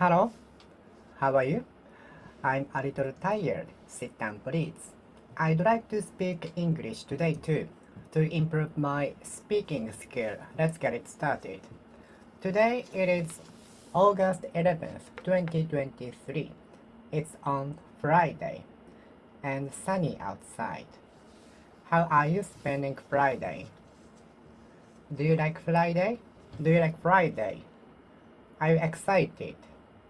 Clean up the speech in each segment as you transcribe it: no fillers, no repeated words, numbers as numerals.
Hello, how are you? I'm a little tired. Sit down, please. I'd like to speak English today too, to improve my speaking skill. Let's get it started. Today it is August 11th, 2023. It's on Friday and sunny outside. How are you spending Friday? Do you like Friday? Do you like Friday? Are you excited?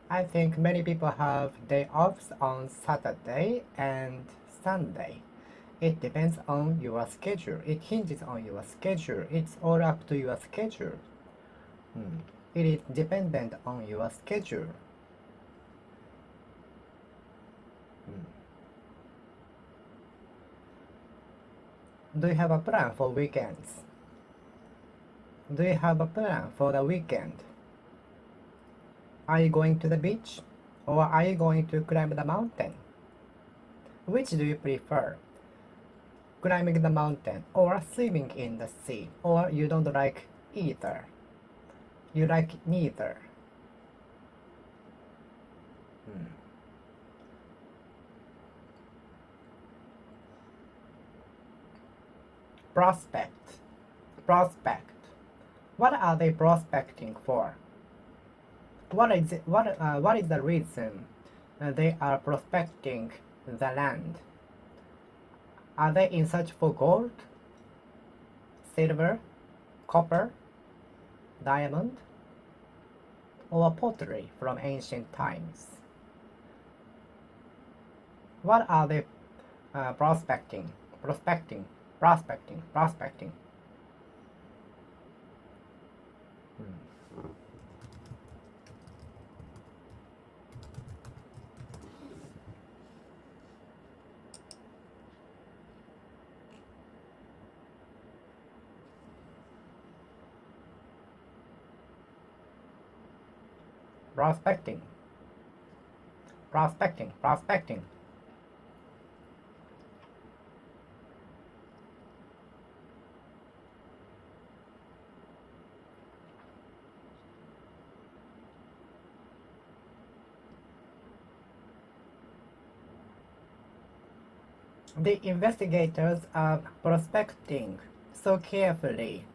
I think many people have day offs on Saturday and Sunday. It depends on your schedule. It hinges on your schedule. It's all up to your schedule. It is dependent on your schedule. Do you have a plan for weekends? Do you have a plan for the weekend? Are you going to the beach? Or are you going to climb the mountain? Which do you prefer? Climbing the mountain or swimming in the sea? Or you don't like either? You like neither? Prospect. Prospect. What are they prospecting for? What is the reason they are prospecting the land? Are they in search for gold, silver, copper, diamond, or pottery from ancient times? What are they prospecting? Prospecting. Prospecting. The investigators are prospecting so carefully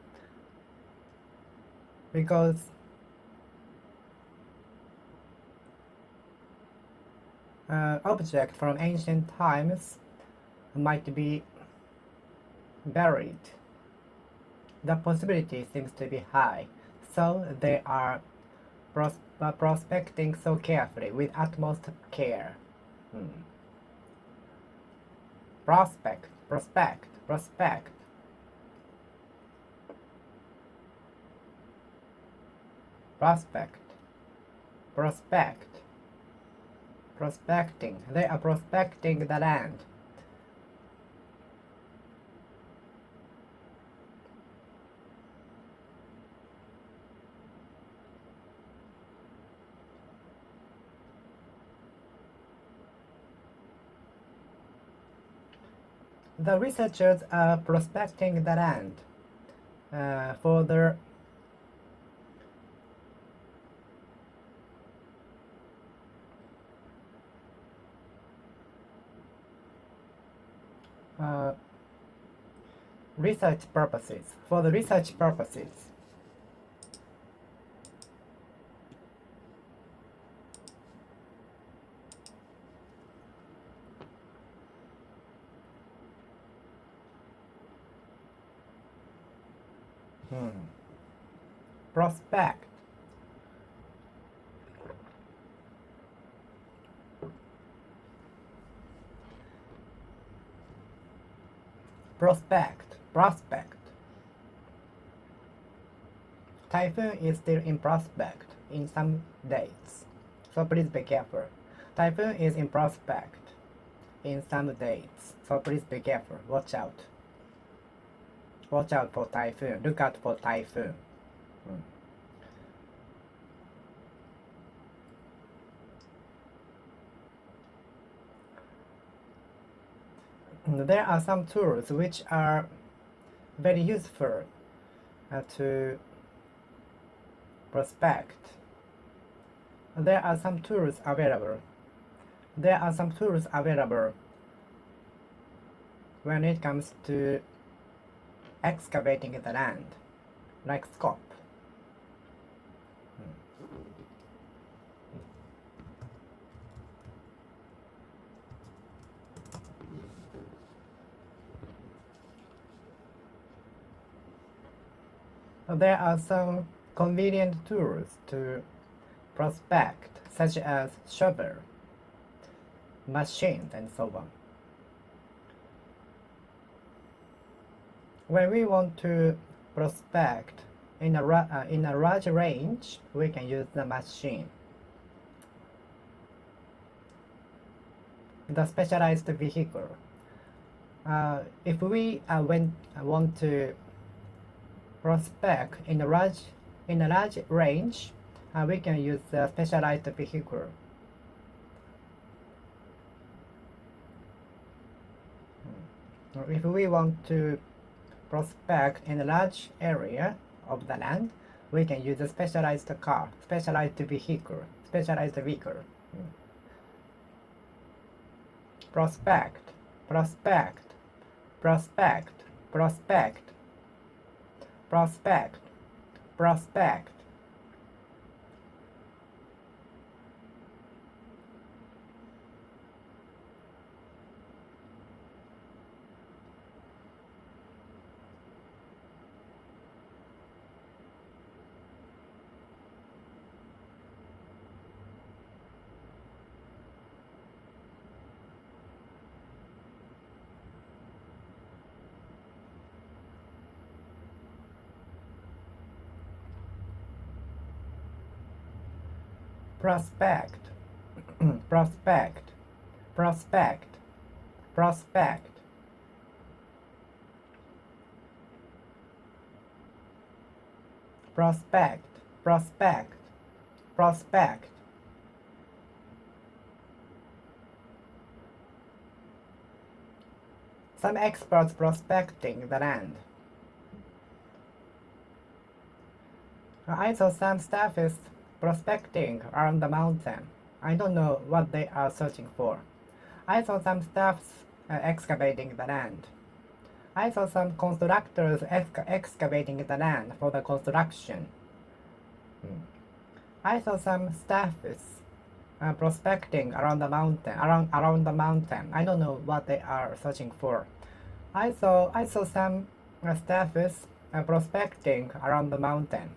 because object from ancient times might be buried. The possibility seems to be high, so they are prospecting so carefully with utmost care. Prospect. Prospect. Prospecting. They are prospecting the land. The researchers are prospecting the land for their research purposes. For the research purposes. Prospect. Prospect. Typhoon is still in prospect in some dates, so please be careful. Typhoon is in prospect in some dates, so please be careful. Watch out. Watch out for typhoon. Look out for typhoon. There are some tools which are very useful to prospect. There are some tools available. There are some tools available when it comes to excavating the land, like scope. There are some convenient tools to prospect, such as shovel, machines, and so on. When we want to prospect in a large range, we can use the machine. The specialized vehicle. If we want to prospect in a large range, we can use the specialized vehicle. If we want to prospect in a large area of the land, we can use a specialized car, specialized vehicle. Prospect, prospect, prospect, prospect, prospect, prospect. Prospect, prospect, prospect, prospect. Prospect, prospect, prospect. Some experts prospecting the land. I saw some staff is prospecting around the mountain. I don't know what they are searching for. I saw some staffs excavating the land. I saw some constructors excavating the land for the construction. I saw some staffs prospecting around the mountain. Around the mountain. I don't know what they are searching for. I saw some staffs prospecting around the mountain.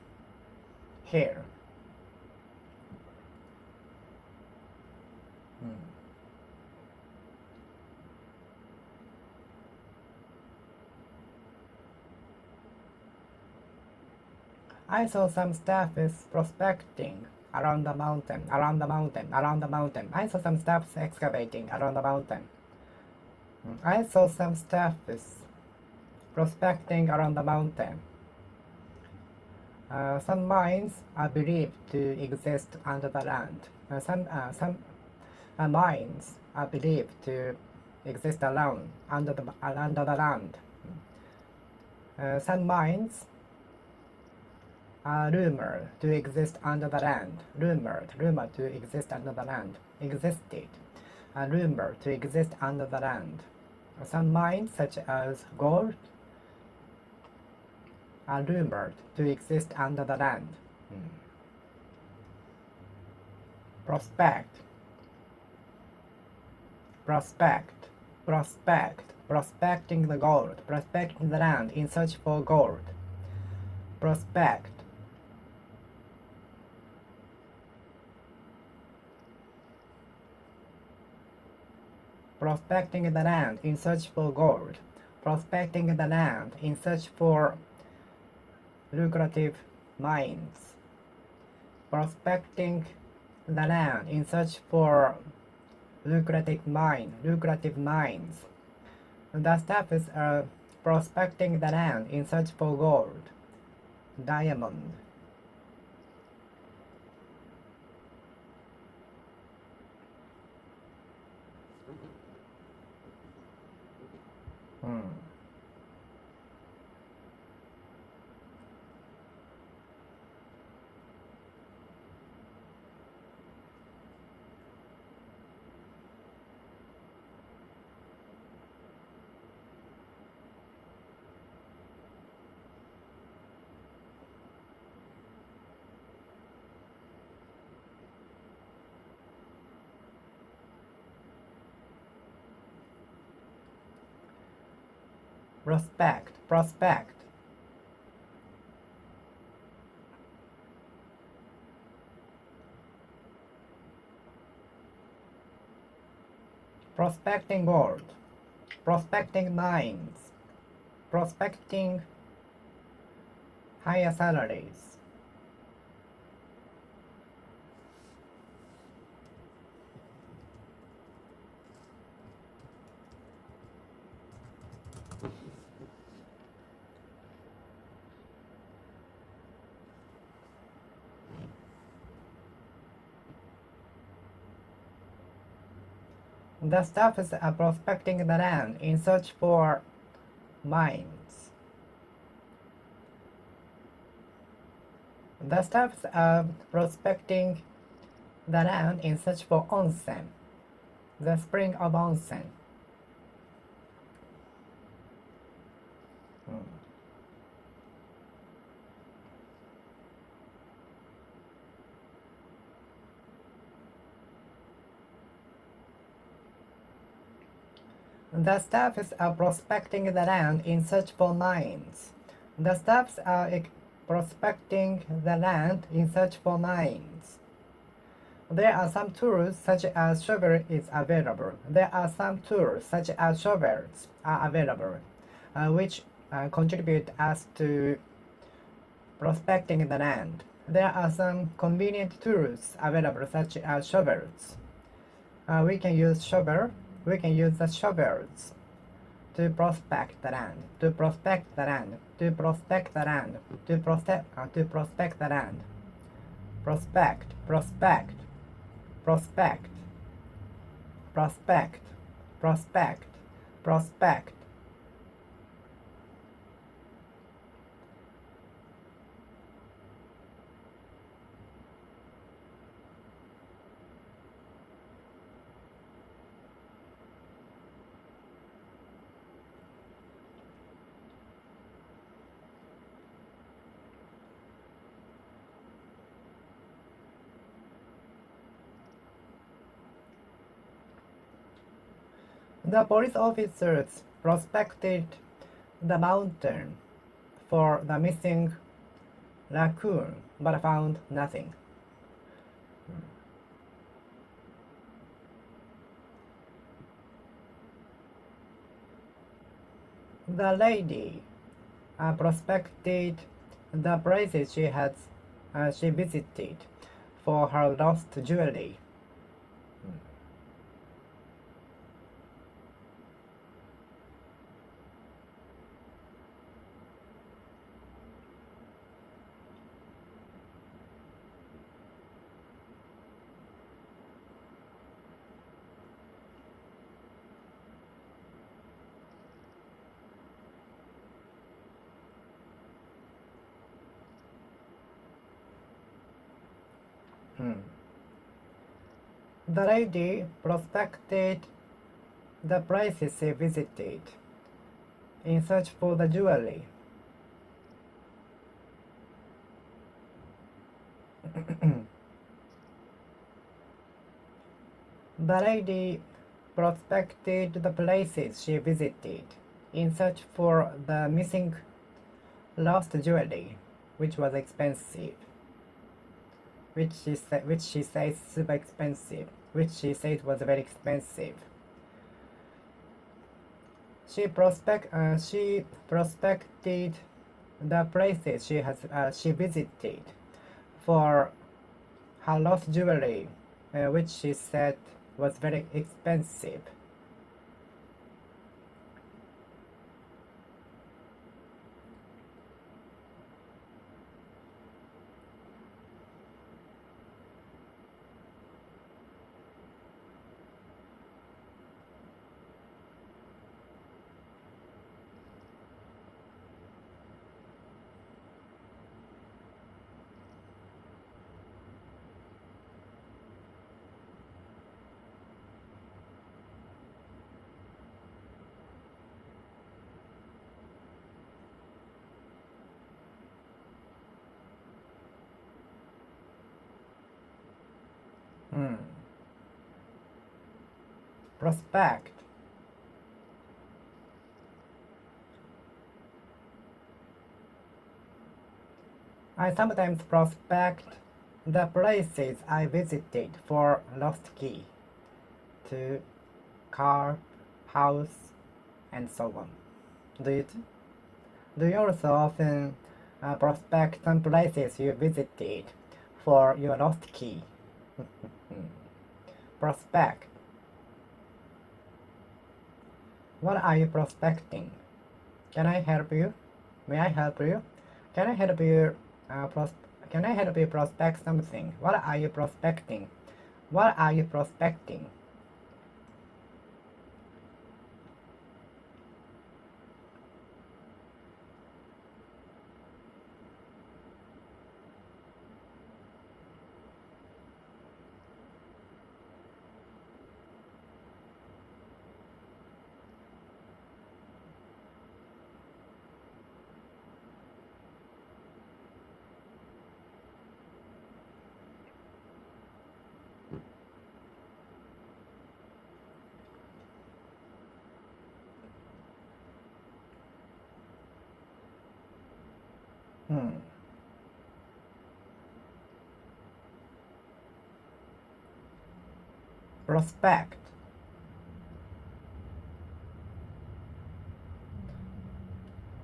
Here. I saw some staff is prospecting around the mountain. I saw some staffs excavating around the mountain. I saw some staff is prospecting around the mountain. Some mines are believed to exist under the land. Some mines are believed to exist alone under the land. Some mines are rumored to exist under the land. Rumored to exist under the land. Existed. Rumored to exist under the land. Some mines, such as gold, are rumored to exist under the land. Prospect, prospect, prospect, prospecting the gold, prospecting the land in search for gold. Prospect. Prospecting the land in search for gold. Prospecting the land in search for lucrative mines. Prospecting the land in search for lucrative mines. The staff is prospecting the land in search for gold, diamond. prospect, prospect. Prospecting gold, prospecting mines, prospecting higher salaries. The staffs are prospecting the land in search for mines. The staffs are prospecting the land in search for onsen, the spring of onsen. The staffs are prospecting the land in search for mines. The staffs are prospecting the land in search for mines. There are some tools such as shovel is available. There are some tools such as shovels are available, which contribute us to prospecting the land. There are some convenient tools available such as shovels. We can use the shovels to prospect the land, to prospect the land, to prospect the land, to prospect the land. Prospect, prospect, prospect, prospect, prospect, prospect. The police officers prospected the mountain for the missing raccoon, but found nothing. The lady prospected the places she visited for her lost jewelry. The lady prospected the places she visited in search for the jewelry. The lady prospected the places she visited in search for the missing lost jewelry, which was expensive, which she said super expensive, which she said was very expensive. She prospected the places she visited for her lost jewelry, which she said was very expensive. Prospect. I sometimes prospect the places I visited for lost key to car, house, and so on. Do you too? Do you also often prospect some places you visited for your lost key? Prospect. What are you prospecting? Can I help you? May I help you? Can I help you? Can I help you prospect something? What are you prospecting? What are you prospecting? Hmm. Prospect.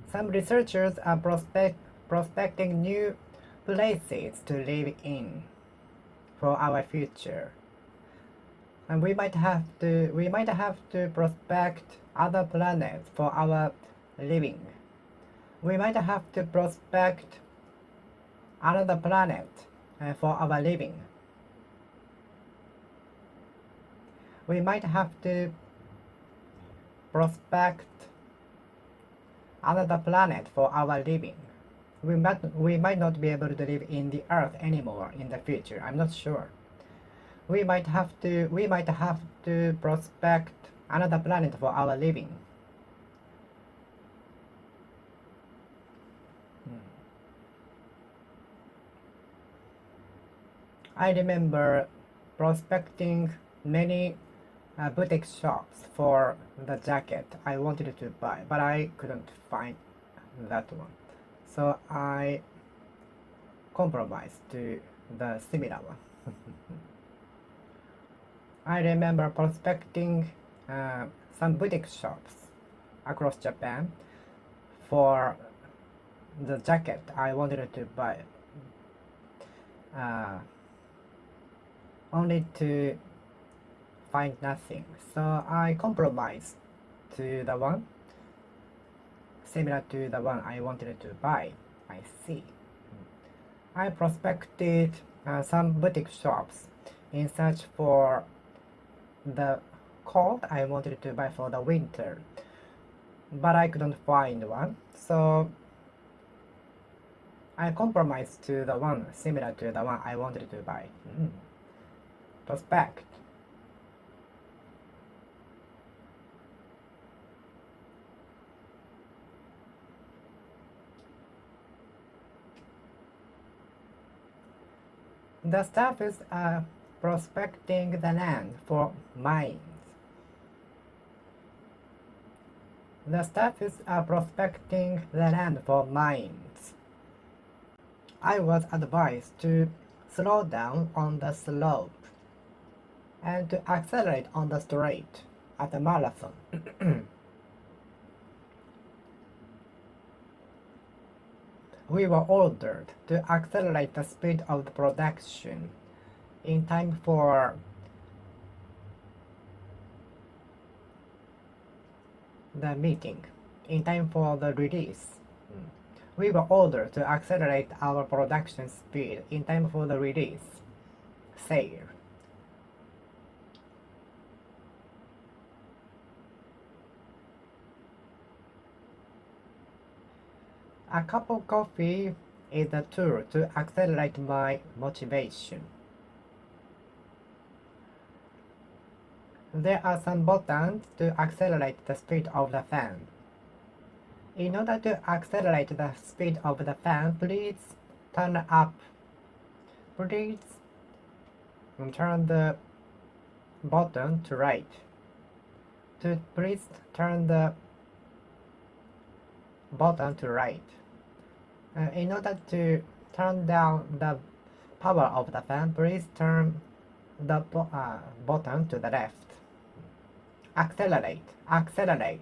Some researchers are prospecting new places to live in for our future. And we might have to prospect other planets for our living. We might have to prospect another planet for our living. We might have to prospect another planet for our living. We might not be able to live in the Earth anymore in the future. I'm not sure. We might have to prospect another planet for our living. I remember prospecting many boutique shops for the jacket I wanted to buy, but I couldn't find that one. So I compromised to the similar one. I remember prospecting some boutique shops across Japan for the jacket I wanted to buy, only to find nothing. So I compromised to the one similar to the one I wanted to buy. I see. I prospected some boutique shops in search for the coat I wanted to buy for the winter, but I couldn't find one. So I compromised to the one similar to the one I wanted to buy. Prospect. The staffers are prospecting the land for mines. The staffers are prospecting the land for mines. I was advised to slow down on the slope and to accelerate on the straight at a marathon. We were ordered to accelerate the speed of the production in time for the meeting, in time for the release. We were ordered to accelerate our production speed in time for the release. Sale. A cup of coffee is a tool to accelerate my motivation. There are some buttons to accelerate the speed of the fan. In order to accelerate the speed of the fan, please turn up. Please turn the button to right. Please turn the button to right. In order to turn down the power of the fan, please turn the button to the left. Accelerate, accelerate.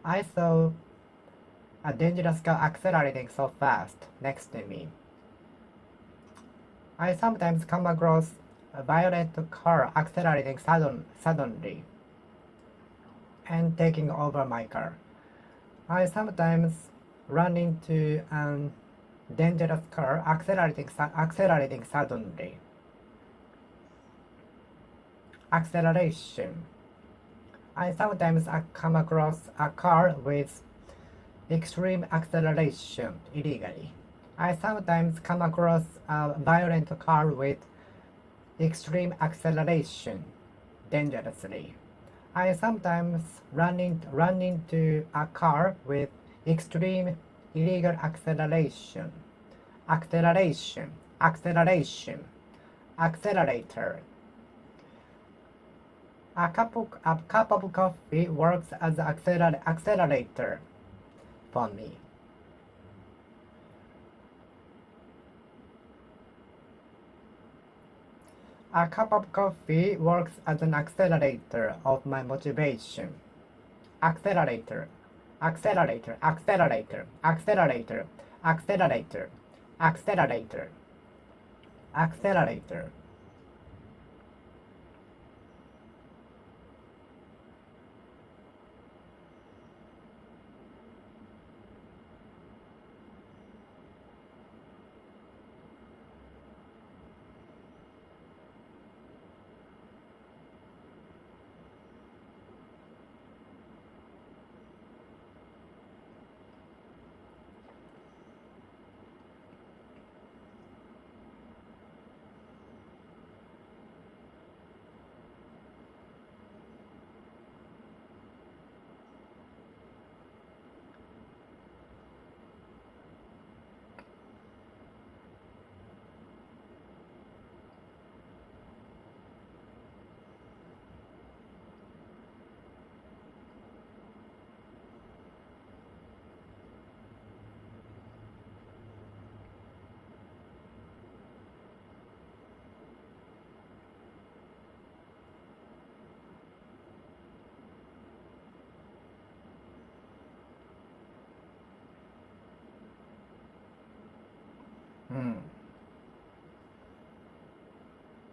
I saw a dangerous car accelerating so fast next to me. I sometimes come across a violent car accelerating suddenly and taking over my car. I sometimes run into a dangerous car accelerating suddenly. Acceleration. I sometimes come across a car with extreme acceleration illegally. I sometimes come across a violent car with extreme acceleration dangerously. I sometimes run into a car with extreme illegal acceleration. Acceleration, acceleration, accelerator. A cup of coffee works as an accelerator for me. A cup of coffee works as an accelerator of my motivation. Accelerator, accelerator, accelerator, accelerator, accelerator, accelerator, accelerator.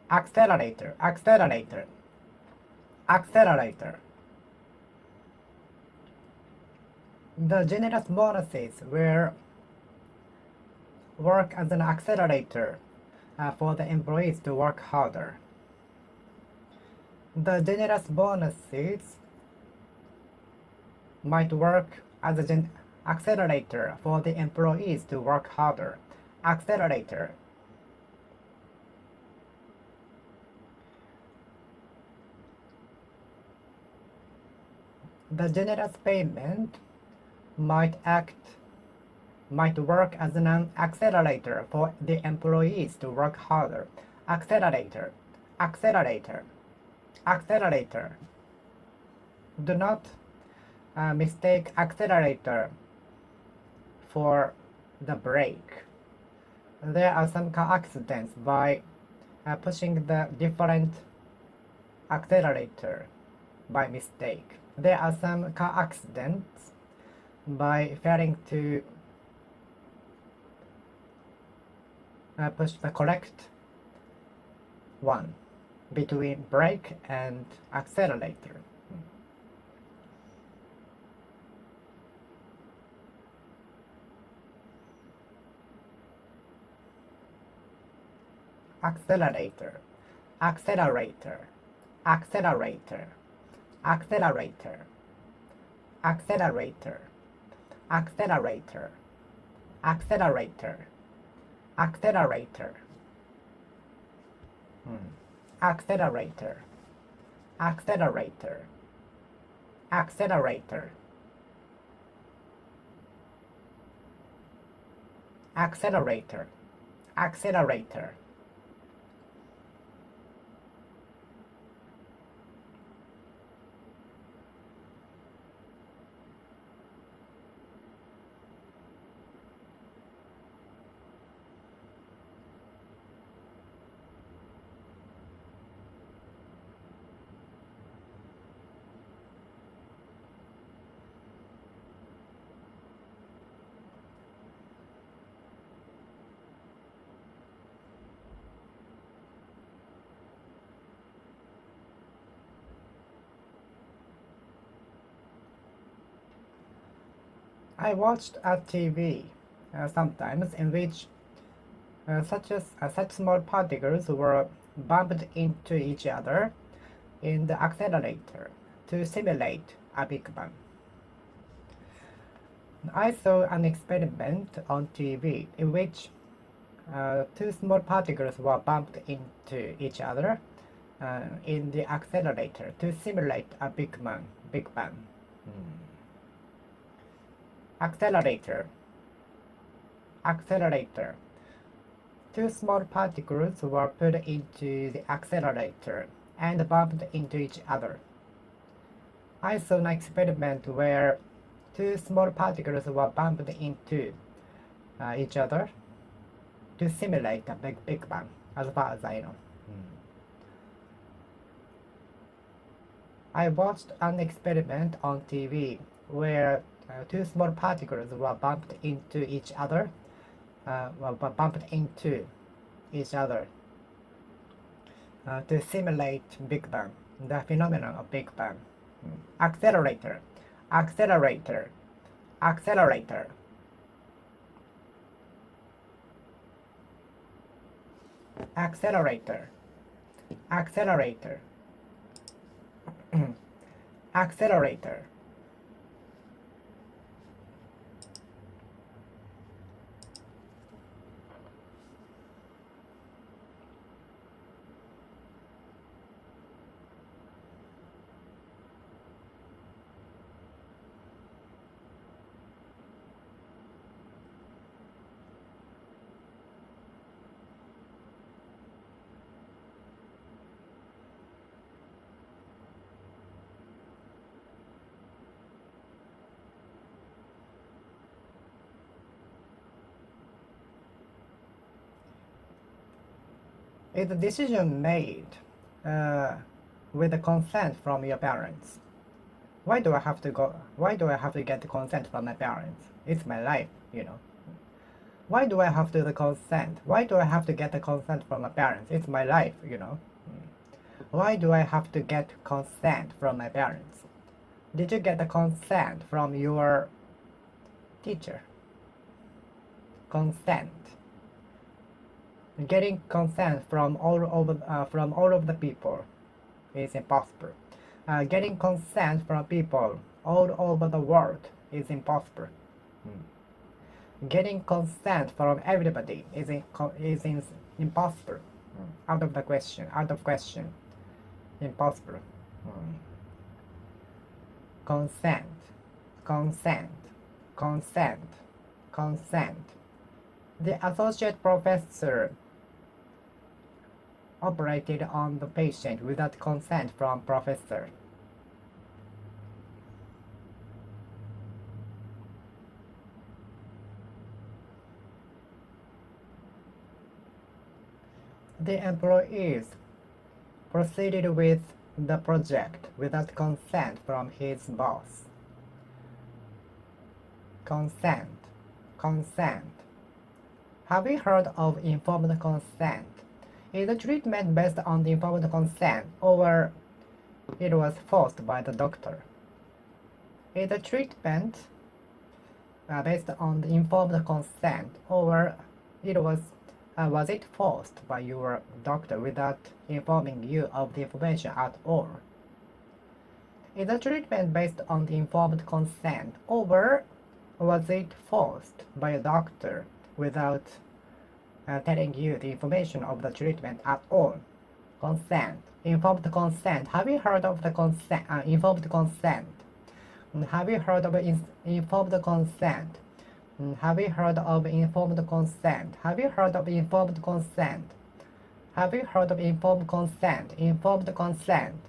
Accelerator, accelerator, accelerator. The generous bonuses will work as an accelerator for the employees to work harder. The generous bonuses might work as an accelerator for the employees to work harder. Accelerator. The generous payment might work as an accelerator for the employees to work harder. Accelerator, accelerator, accelerator. Do not mistake accelerator for the brake. There are some car accidents by pushing the different accelerator by mistake. There are some car accidents by failing to push the correct one between brake and accelerator. Accelerator, accelerator, accelerator, accelerator, accelerator, accelerator, accelerator, accelerator, accelerator, accelerator, accelerator, accelerator, accelerator. I watched a TV sometimes in which such small particles were bumped into each other in the accelerator to simulate a Big Bang. I saw an experiment on TV in which two small particles were bumped into each other in the accelerator to simulate a Big Bang. Big Bang. Accelerator. Accelerator. Two small particles were put into the accelerator and bumped into each other. I saw an experiment where two small particles were bumped into each other to simulate a Big Bang, as far as I know. I watched an experiment on TV where two small particles were bumped into each other, to simulate Big Bang, the phenomenon of Big Bang. Accelerator, accelerator, accelerator. Accelerator, accelerator, accelerator. Is the decision made with the consent from your parents? Why do I have to get the consent from my parents? It's my life, you know. Why do I have to the consent? Why do I have to get the consent from my parents? It's my life, you know. Why do I have to get consent from my parents? Did you get the consent from your teacher? Consent. Getting consent from all of the people is impossible. Getting consent from people all over the world is impossible. Getting consent from everybody is impossible. Out of the question. Out of question. Impossible. Consent. Consent. Consent. Consent. The associate professor operated on the patient without consent from professor. The employees proceeded with the project without consent from his boss. Consent. Consent. Have you heard of informed consent? Is the treatment based on the informed consent, or it was forced by the doctor? Is the treatment based on the informed consent, or was it forced by your doctor without informing you of the information at all? Is the treatment based on the informed consent, or was it forced by a doctor without telling you the information of the treatment at all? Consent. Informed consent. Have you heard of the consent? Informed consent. Have you heard of informed consent? Have you heard of informed consent? Have you heard of informed consent? Have you heard of informed consent? Informed consent.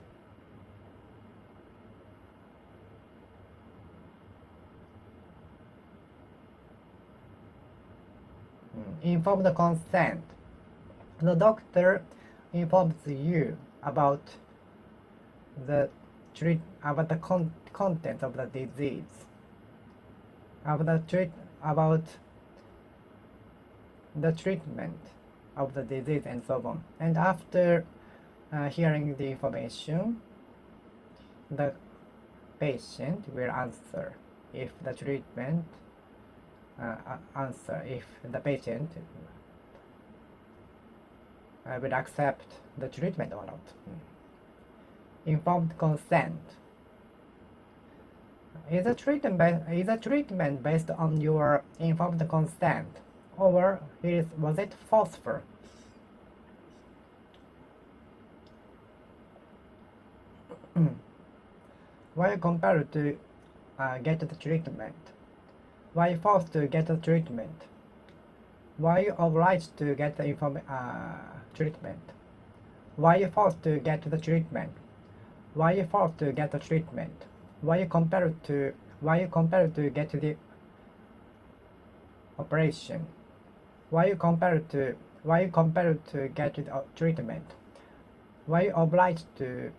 Informed consent. The doctor informs you about the content of the disease, about the treatment of the disease and so on. And after hearing the information, the patient will answer if the treatment answer if the patient will accept the treatment or not. Informed consent. Is a treatment based on your informed consent, or was it forceful? Why compelled to get the treatment? Why forced to get the treatment? Why obliged to get the treatment? Why forced to get the treatment? Why forced to get the treatment? Why compelled to get the operation? Why compelled to get the treatment? Why obliged to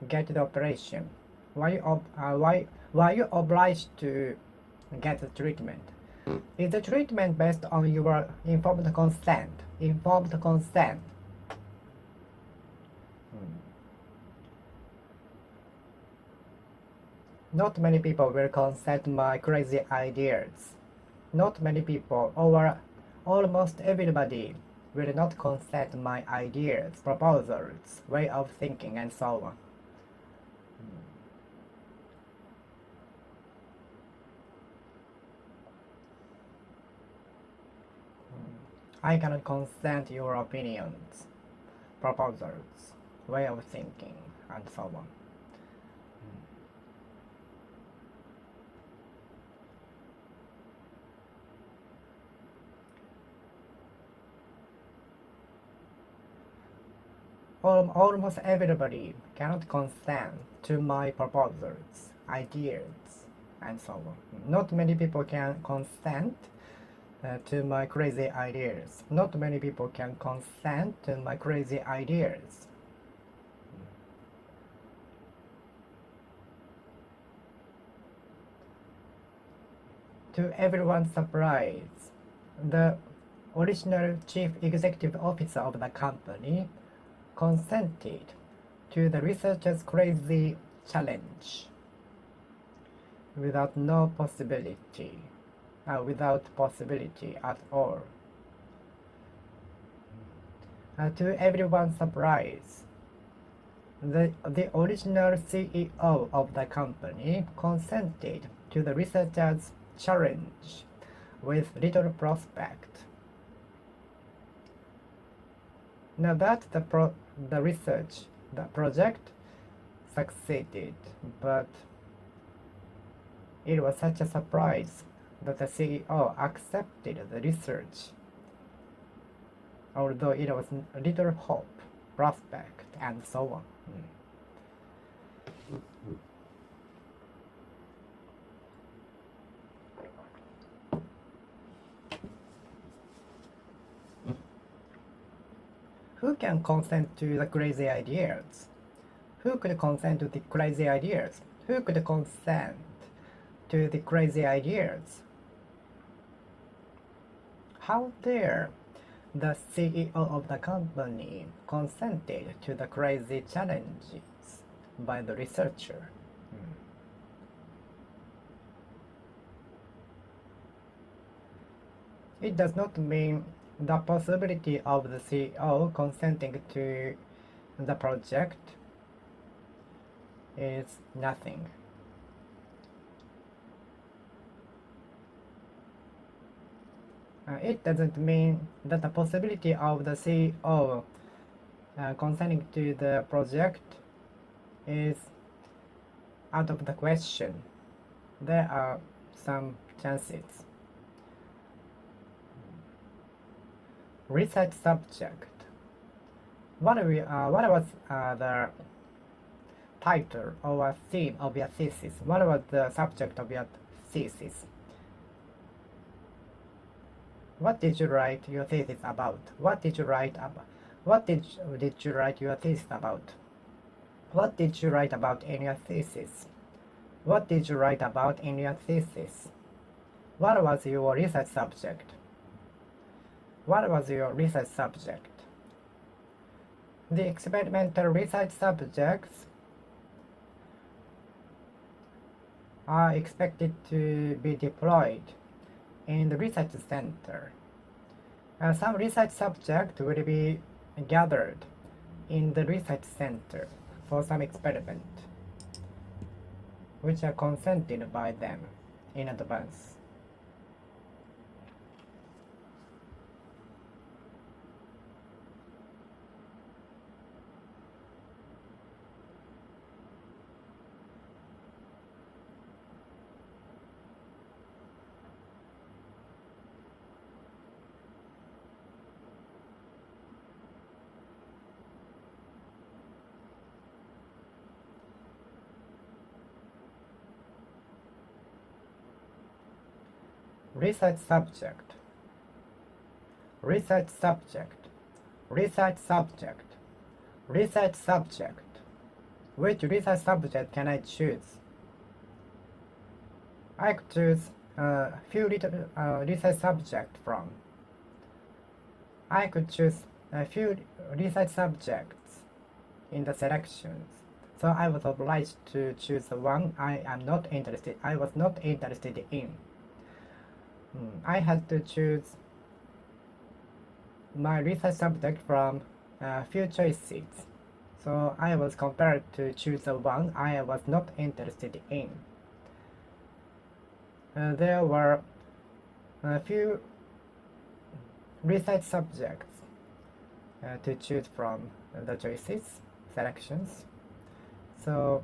get the operation? Why obliged to get the treatment? Is the treatment based on your informed consent? Informed consent. Not many people will consent my crazy ideas. Not many people, or almost everybody, will not consent my ideas, proposals, way of thinking, and so on. I cannot consent your opinions, proposals, way of thinking, and so on. Almost everybody cannot consent to my proposals, ideas, and so on. Not many people can consent to my crazy ideas. Not many people can consent to my crazy ideas. To everyone's surprise, the original chief executive officer of the company consented to the researcher's crazy challenge without possibility at all. To everyone's surprise, the original CEO of the company consented to the researcher's challenge with little prospect. Now that the project succeeded, but it was such a surprise that the CEO accepted the research, although it was little hope, prospect, and so on. Who can consent to the crazy ideas? Who could consent to the crazy ideas? Who could consent to the crazy ideas? How dare the CEO of the company consented to the crazy challenges by the researcher? It does not mean the possibility of the CEO consenting to the project is nothing. It doesn't mean that the possibility of the CEO consenting to the project is out of the question. There are some chances. Research subject. What was the title or theme of your thesis? What was the subject of your thesis? What did you write your thesis about? What did you write about? What did you write your thesis about? What did you write about in your thesis? What did you write about in your thesis? What was your research subject? What was your research subject? The experimental research subjects are expected to be deployed in the research center. Some research subjects will be gathered in the research center for some experiment, which are consented by them in advance. Research subject, research subject, research subject, research subject. Which research subject can I choose? I could choose a few research subjects from. I could choose a few research subjects in the selections. So I was obliged to choose one I was not interested in. I had to choose my research subject from a few choices. So I was compelled to choose the one I was not interested in. There were a few research subjects to choose from the choices, selections. So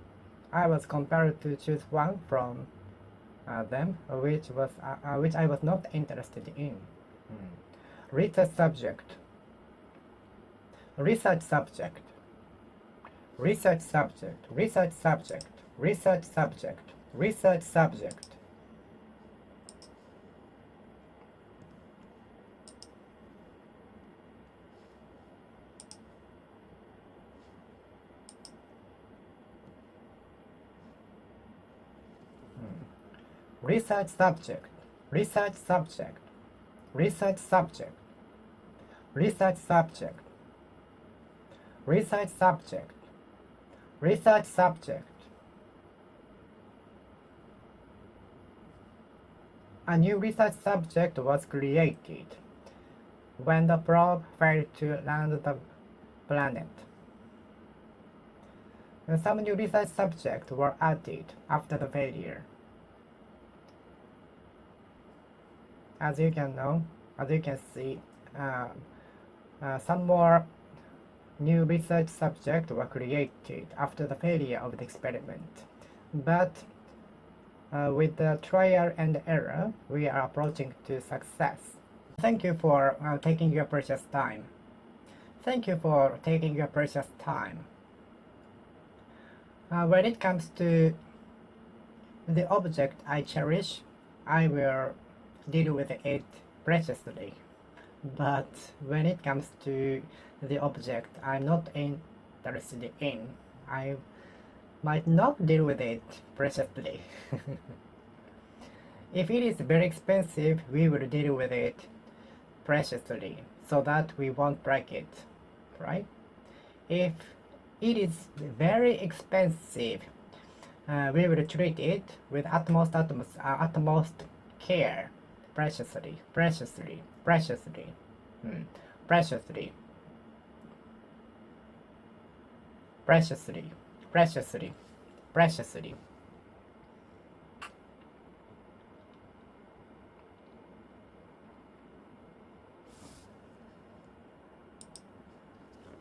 I was compelled to choose one from them, which I was not interested in. Research subject, research subject, research subject, research subject, research subject, research subject. Research subject, research subject, research subject, research subject, research subject, research subject. A new research subject was created when the probe failed to land the planet. Some new research subjects were added after the failure. As you can see, some more new research subjects were created after the failure of the experiment. But with the trial and error, we are approaching to success. Thank you for taking your precious time. Thank you for taking your precious time. When it comes to the object I cherish, I will deal with it preciously. But when it comes to the object I'm not interested in, I might not deal with it preciously. If it is very expensive, we will deal with it preciously so that we won't break it, right? If it is very expensive, we will treat it with utmost care, preciously, preciously, preciously, preciously, preciously, preciously, preciously.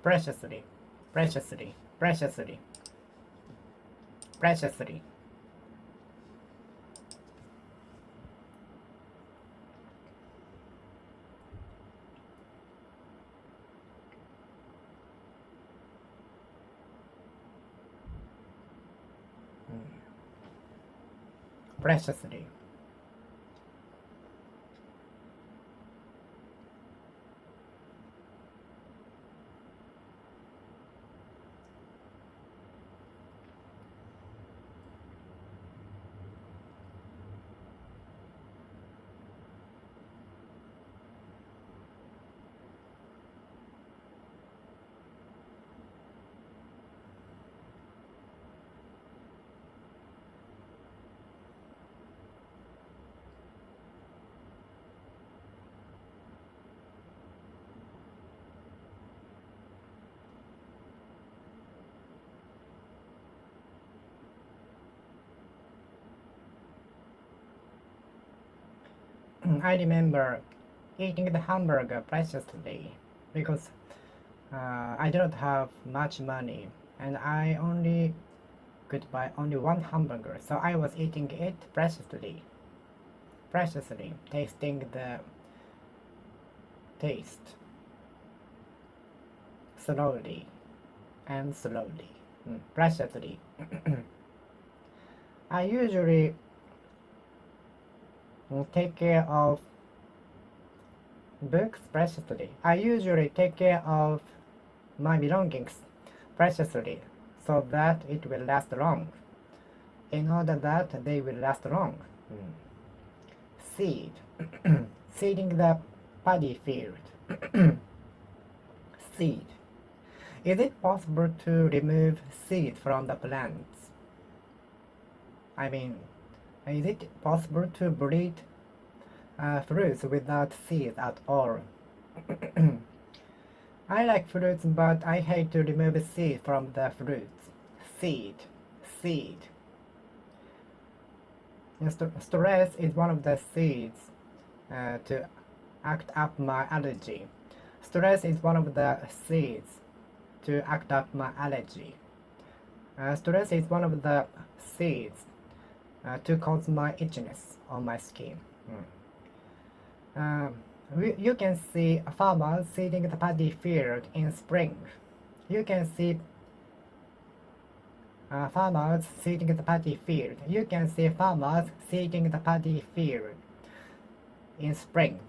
Preciously, preciously, preciously, preciously. Preciously. I remember eating the hamburger preciously because I do not have much money and I only could buy only one hamburger, so I was eating it preciously, tasting the taste slowly and slowly, preciously. I usually take care of books preciously. I usually take care of my belongings preciously so that it will last long. In order that they will last long. Seed. Seeding the paddy field. Seed. Is it possible to remove seed from the plants? I mean, is it possible to breed fruits without seeds at all? I like fruits, but I hate to remove seed from the fruits. Seed. Stress is one of the seeds to act up my allergy. Stress is one of the seeds to act up my allergy. Stress is one of the seeds to cause my itchiness on my skin. You can see farmers seeding the paddy field in spring. You can see farmers seeding the paddy field. You can see farmers seeding the paddy field in spring.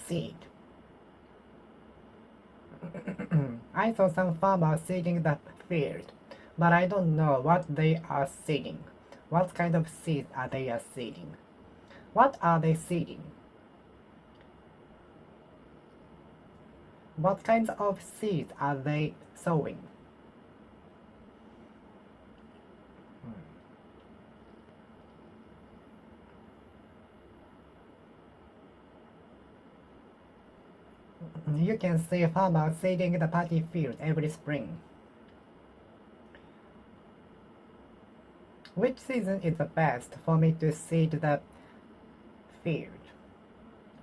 Seed. I saw some farmers seeding the field, but I don't know what they are seeding. What kind of seeds are they seeding? What are they seeding? What kinds of seeds are they sowing? You can see farmers seeding the paddy field every spring. Which season is the best for me to seed the field?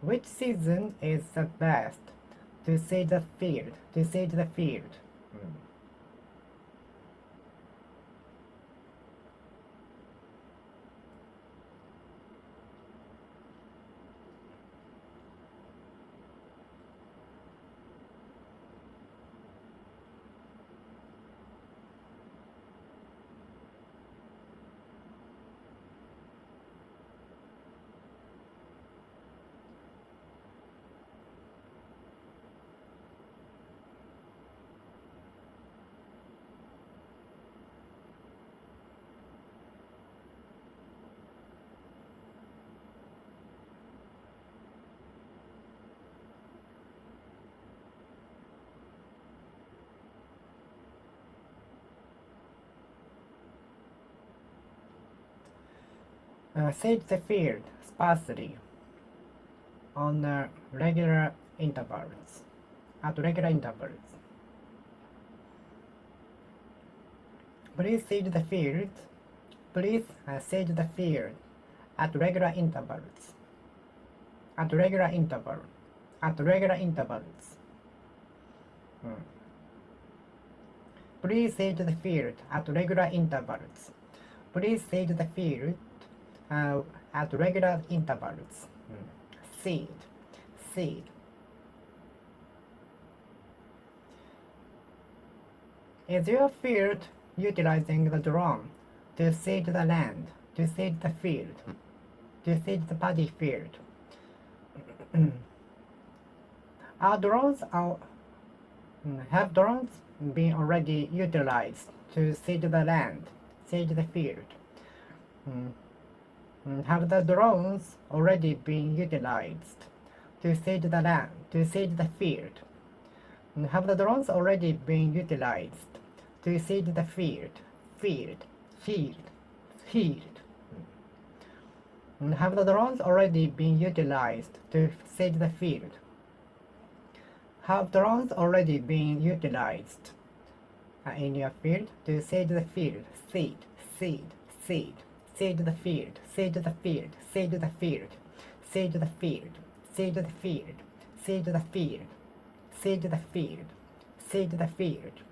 Which season is the best to seed the field? Seed the field sparsely on regular intervals. At regular intervals. Please seed the field. Please seed the field at regular intervals. At regular intervals. Please seed the field at regular intervals. Please seed the field at regular intervals. Seed. Is your field utilizing the drone to seed the land, to seed the field, to seed the paddy field? Have drones been already utilized to seed the land, seed the field? Have the drones already been utilized to seed the land, to seed the field? Have the drones already been utilized to seed the field? Have the drones already been utilized to seed the field? Have drones already been utilized in your field to seed the field? Seed, seed, seed. Seed the field, seed the field, seed the field, seed the field, seed the field, seed the field, seed the field, seed the field.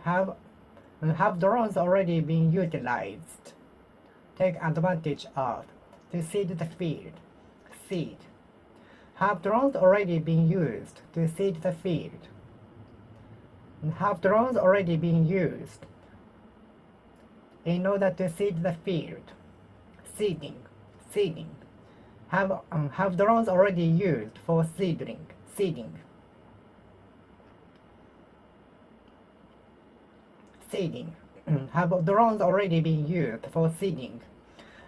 Have drones already been utilized? Take advantage of to seed the field. Seed. Have drones already been used to seed the field? Have drones already been used in order to seed the field? Seeding, seeding. Have drones already used for seeding? Seeding. Have drones already been used for seeding?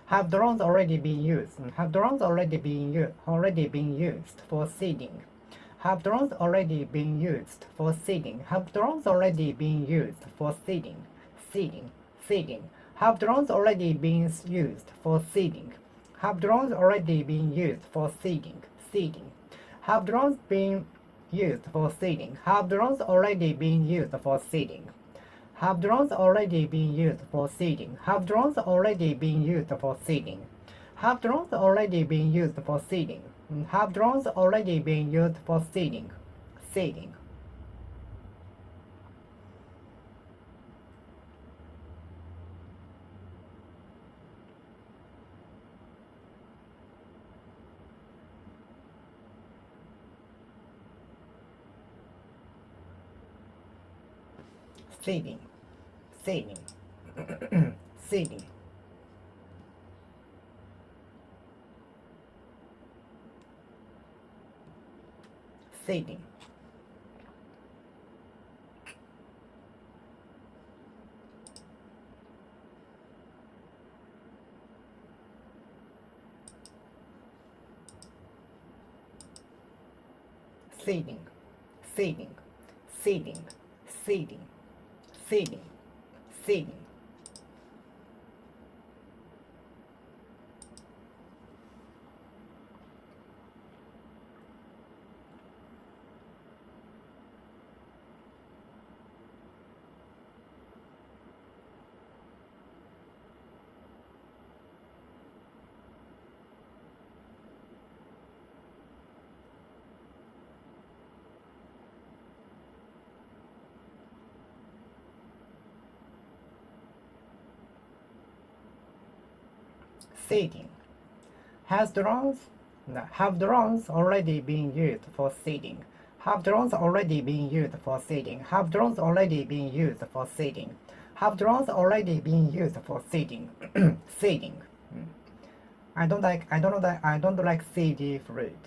Have drones already been used? Have drones already been used for seeding? Have drones already been used for seeding? Have drones already been used for seeding? Seeding. Have drones already been used for seeding? Have drones already been used for seeding? Have drones been used for seeding? Have drones already been used for seeding? Have drones already been used for seeding? Have drones already been used for seeding? Have drones already been used for seeding? Have drones already been used for seeding? Seeding. Seeding. Seeding. Seeding. Seeding. Seeding. Seeding. Seeding. Seeding. Seeding. Seeding. Seeding. Have drones already been used for seeding? Have drones already been used for seeding? Have drones already been used for seeding? Have drones already been used for seeding? Seeding. I don't like seedy fruit.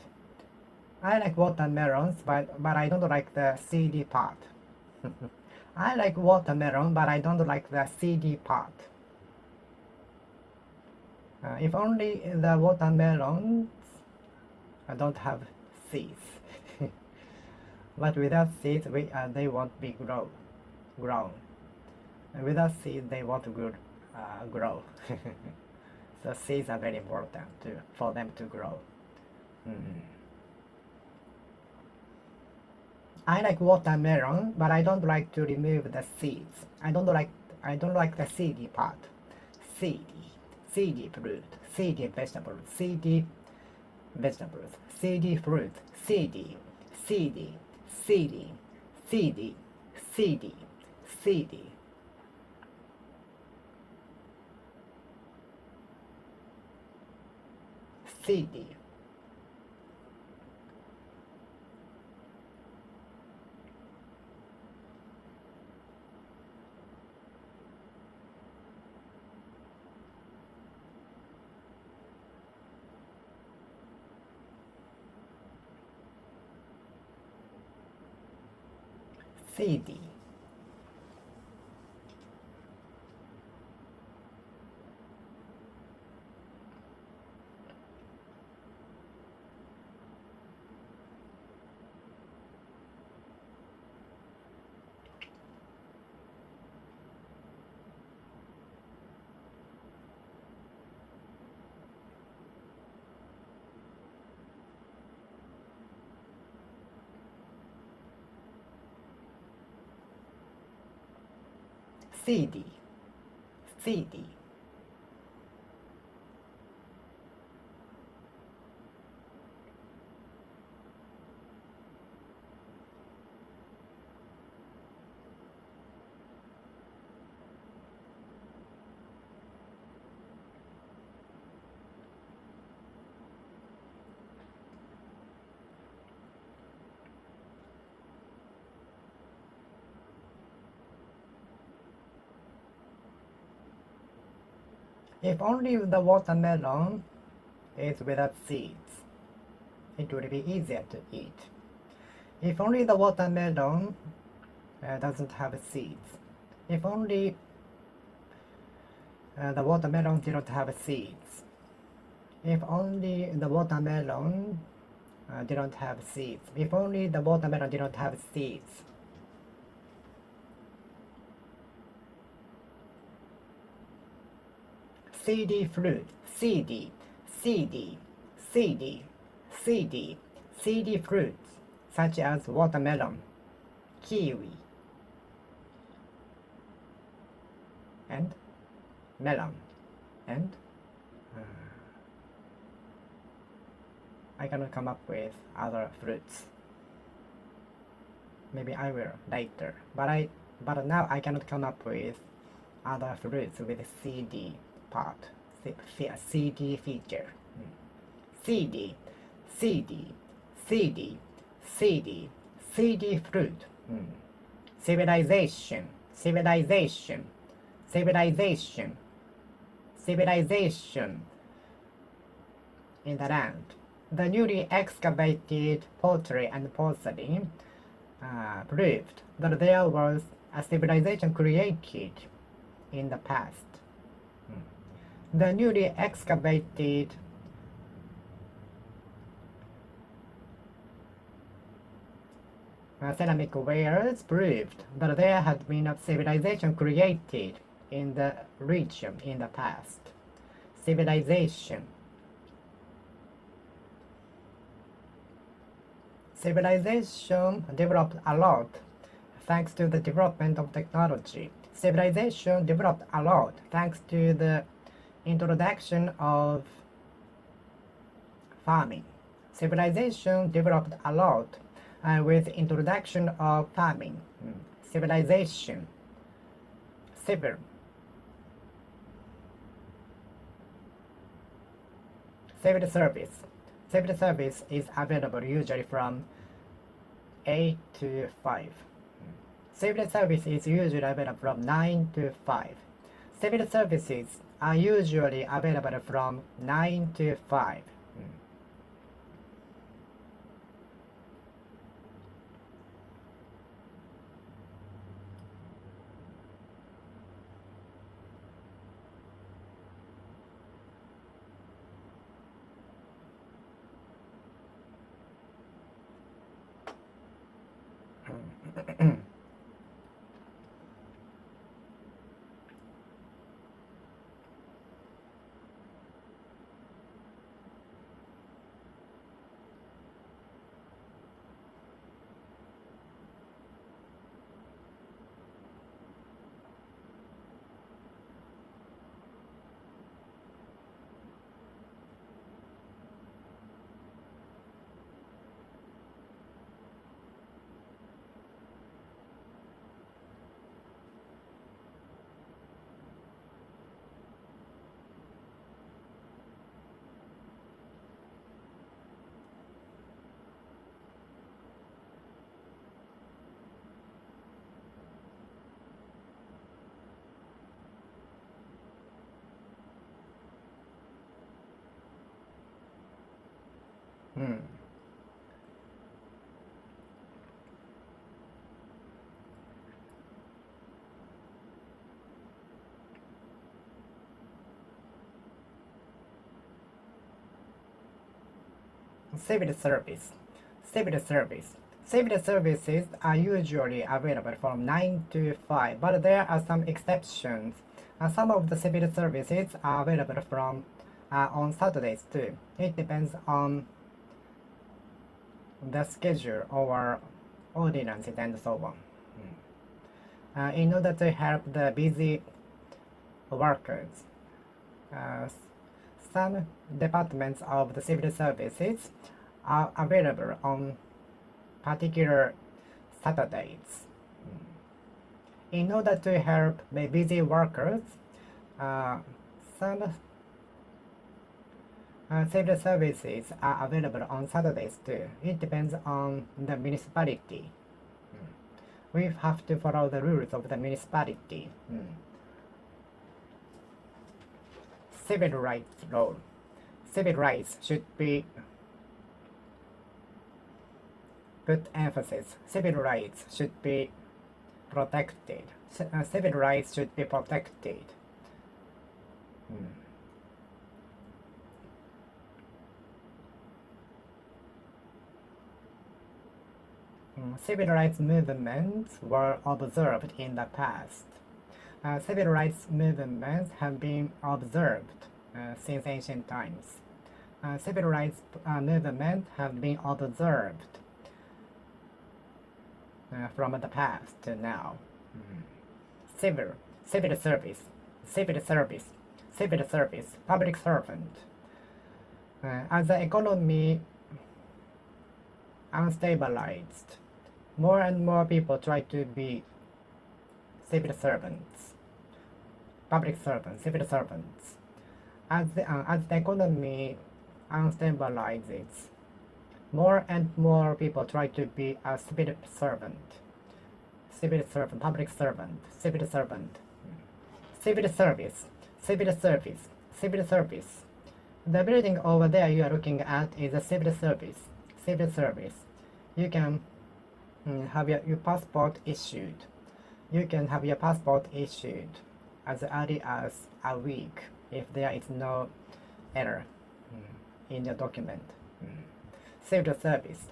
I like watermelons, but I don't like the seedy part. I like watermelon, but I don't like the seedy part. If only the watermelons don't have seeds. But without seeds, they won't be grown. And without seeds, they won't grow. So seeds are very important for them to grow. I like watermelon, but I don't like to remove the seeds. I don't like the seedy part. Seedy fruit, seedy vegetables, seedy fruit, seedy, seedy, seedy, seedy, seedy, seedy. Seedy. Seedy. CD, CD. If only the watermelon is without seeds, it would be easier to eat. If only the watermelon doesn't have seeds. If only the watermelon didn't have seeds. If only the watermelon didn't have seeds. If only the watermelon didn't have seeds. CD fruit, CD, CD, CD, CD, CD fruits such as watermelon, kiwi, and melon, and I cannot come up with other fruits. Maybe I will later, but now I cannot come up with other fruits with CD part, CD feature. CD, CD, CD, CD, CD fruit. Civilization, civilization, civilization, civilization in the land. The newly excavated pottery and porcelain proved that there was a civilization created in the past. The newly excavated ceramic wares proved that there had been a civilization created in the region in the past. Civilization. Civilization developed a lot thanks to the development of technology. Civilization developed a lot thanks to the introduction of farming. Civilization developed a lot with introduction of farming. Civilization. Civil. Civil service. Civil service is available usually from 8 to 5. Civil service is usually available from 9 to 5. Civil services are usually available from 9 to 5. Civil service. Civil service. Civil services are usually available from 9 to 5, but there are some exceptions. Some of the civil services are available from on Saturdays too. It depends on the schedule or ordinances and so on. in order to help the busy workers. Some departments of the civil services are available on particular Saturdays. In order to help the busy workers, some civil services are available on Saturdays too. It depends on the municipality. We have to follow the rules of the municipality. Civil rights law. Civil rights should be put emphasis. Civil rights should be protected. Civil rights should be protected. Civil rights movements were observed in the past. Civil rights movements have been observed since ancient times. Civil rights movements have been observed from the past to now. Civil service, public servant. As the economy unstabilized, more and more people try to be civil servants, public servants, civil servants. As the economy unstabilizes, more and more people try to be a civil servant, public servant, civil servant, civil service. The building over there you are looking at is a civil service. You can have your passport issued. You can have your passport issued as early as a week if there is no error in your document. Civil services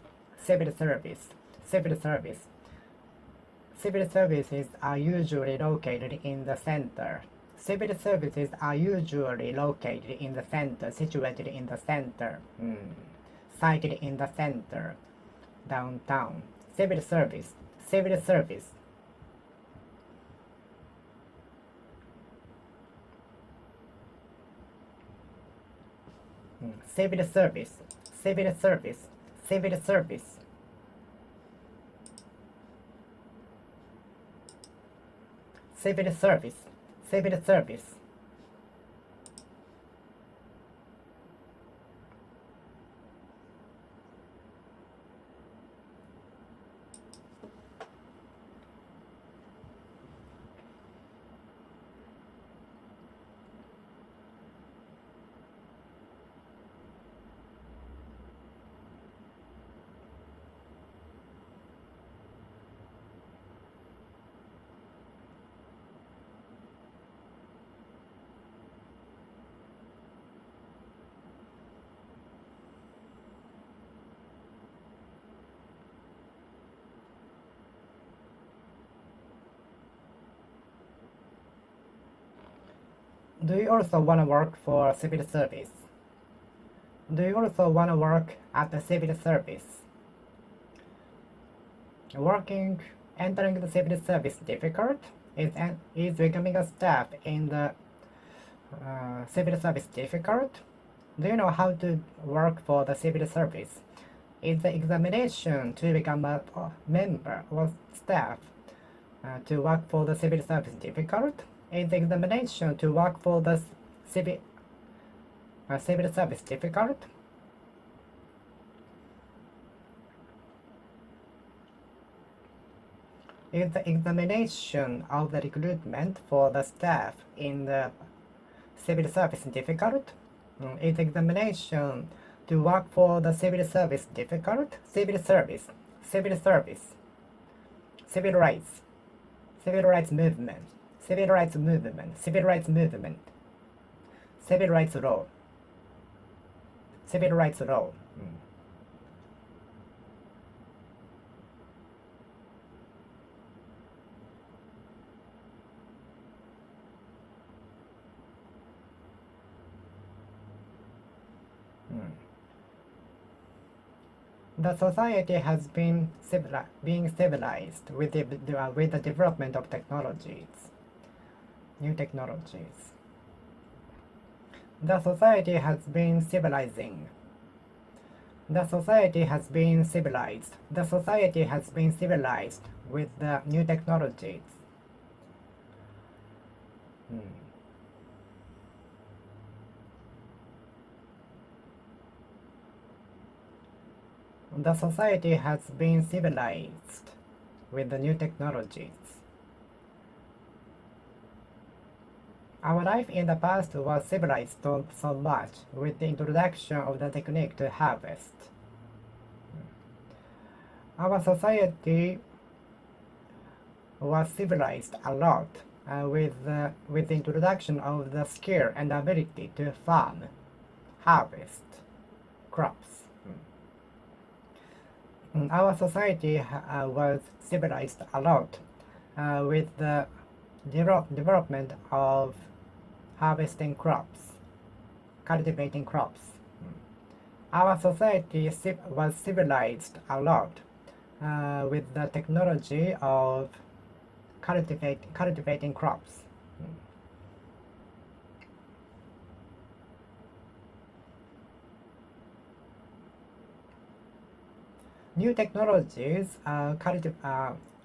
are usually located in the center. Civil services are usually located in the center, situated in the center, sited in the center, downtown. Civil service. Civil service, civil service, civil service, civil service, civil service, civil service. Do you also want to work for civil service? Do you also want to work at the civil service? Entering the civil service difficult? Is becoming a staff in the civil service difficult? Do you know how to work for the civil service? Is the examination to become a member or staff to work for the civil service difficult? Is the examination to work for the civil service difficult? Is the examination of the recruitment for the staff in the civil service difficult? Is the examination to work for the civil service difficult? Civil service, civil rights, civil rights movement, civil rights law, civil rights law. The society has been being civilized with the development of technologies, new technologies. The society has been civilizing. The society has been civilized. The society has been civilized with the new technologies. Hmm. The society has been civilized with the new technologies. Our life in the past was civilized so much with the introduction of the technique to harvest. Our society was civilized a lot with the introduction of the skill and ability to farm, harvest crops. Our society was civilized a lot with the development of harvesting crops, cultivating crops. Our society was civilized a lot with the technology of cultivating crops. New technologies are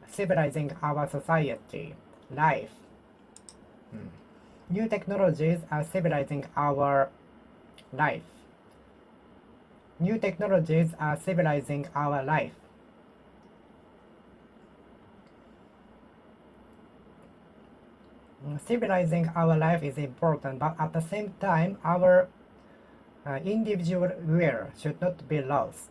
civilizing our society, life. New technologies are civilizing our life. New technologies are civilizing our life. Civilizing our life is important, but at the same time, our individual will should not be lost.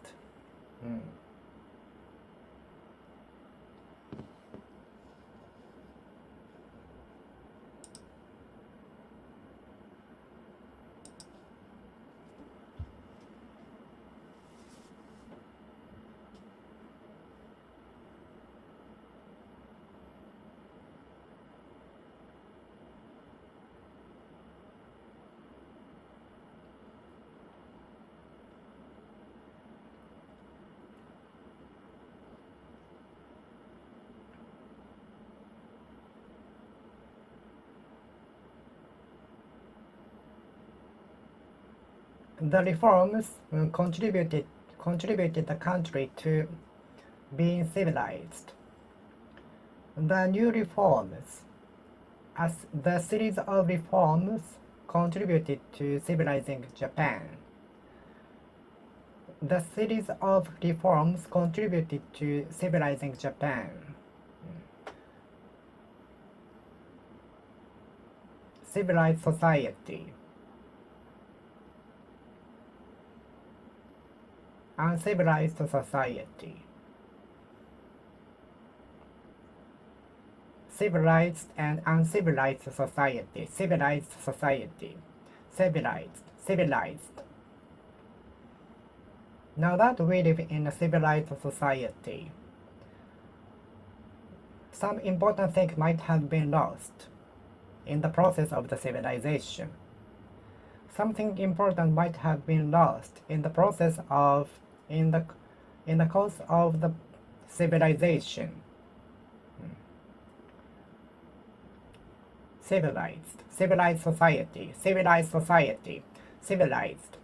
The reforms contributed the country to being civilized. The new reforms, as the series of reforms contributed to civilizing Japan. The series of reforms contributed to civilizing Japan. Civilized society. Uncivilized society. Civilized and uncivilized society. Civilized society. Civilized. Now that we live in a civilized society, some important things might have been lost in the process of the civilization. Something important might have been lost in the process of in the course of the civilization. Civilized society, civilized society, civilized.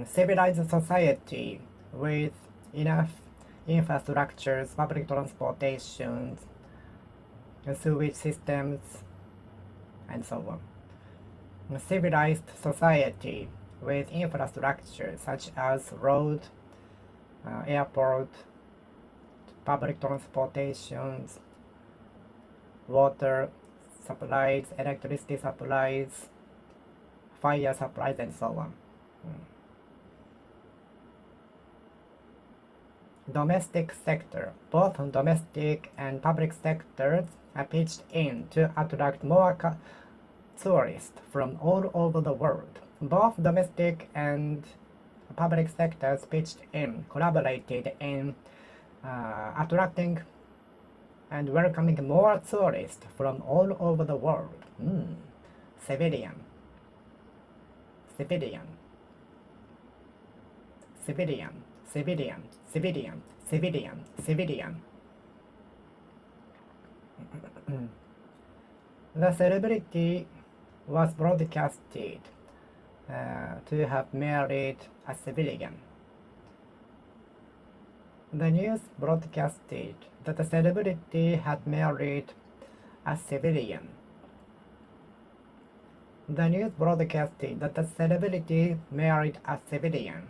Civilized society with enough infrastructures, public transportation, sewage systems, and so on. Civilized society with infrastructure such as road, airport, public transportations, water supplies, electricity supplies, fire supplies, and so on. Domestic sector. Both domestic and public sectors are pitched in to attract more tourists from all over the world. Both domestic and public sectors pitched in, collaborated in attracting and welcoming more tourists from all over the world. Civilian, civilian, civilian, civilian, civilian, civilian, civilian. The celebrity was broadcasted to have married a civilian. The news broadcasted that the celebrity had married a civilian. The news broadcasted that the celebrity married a civilian.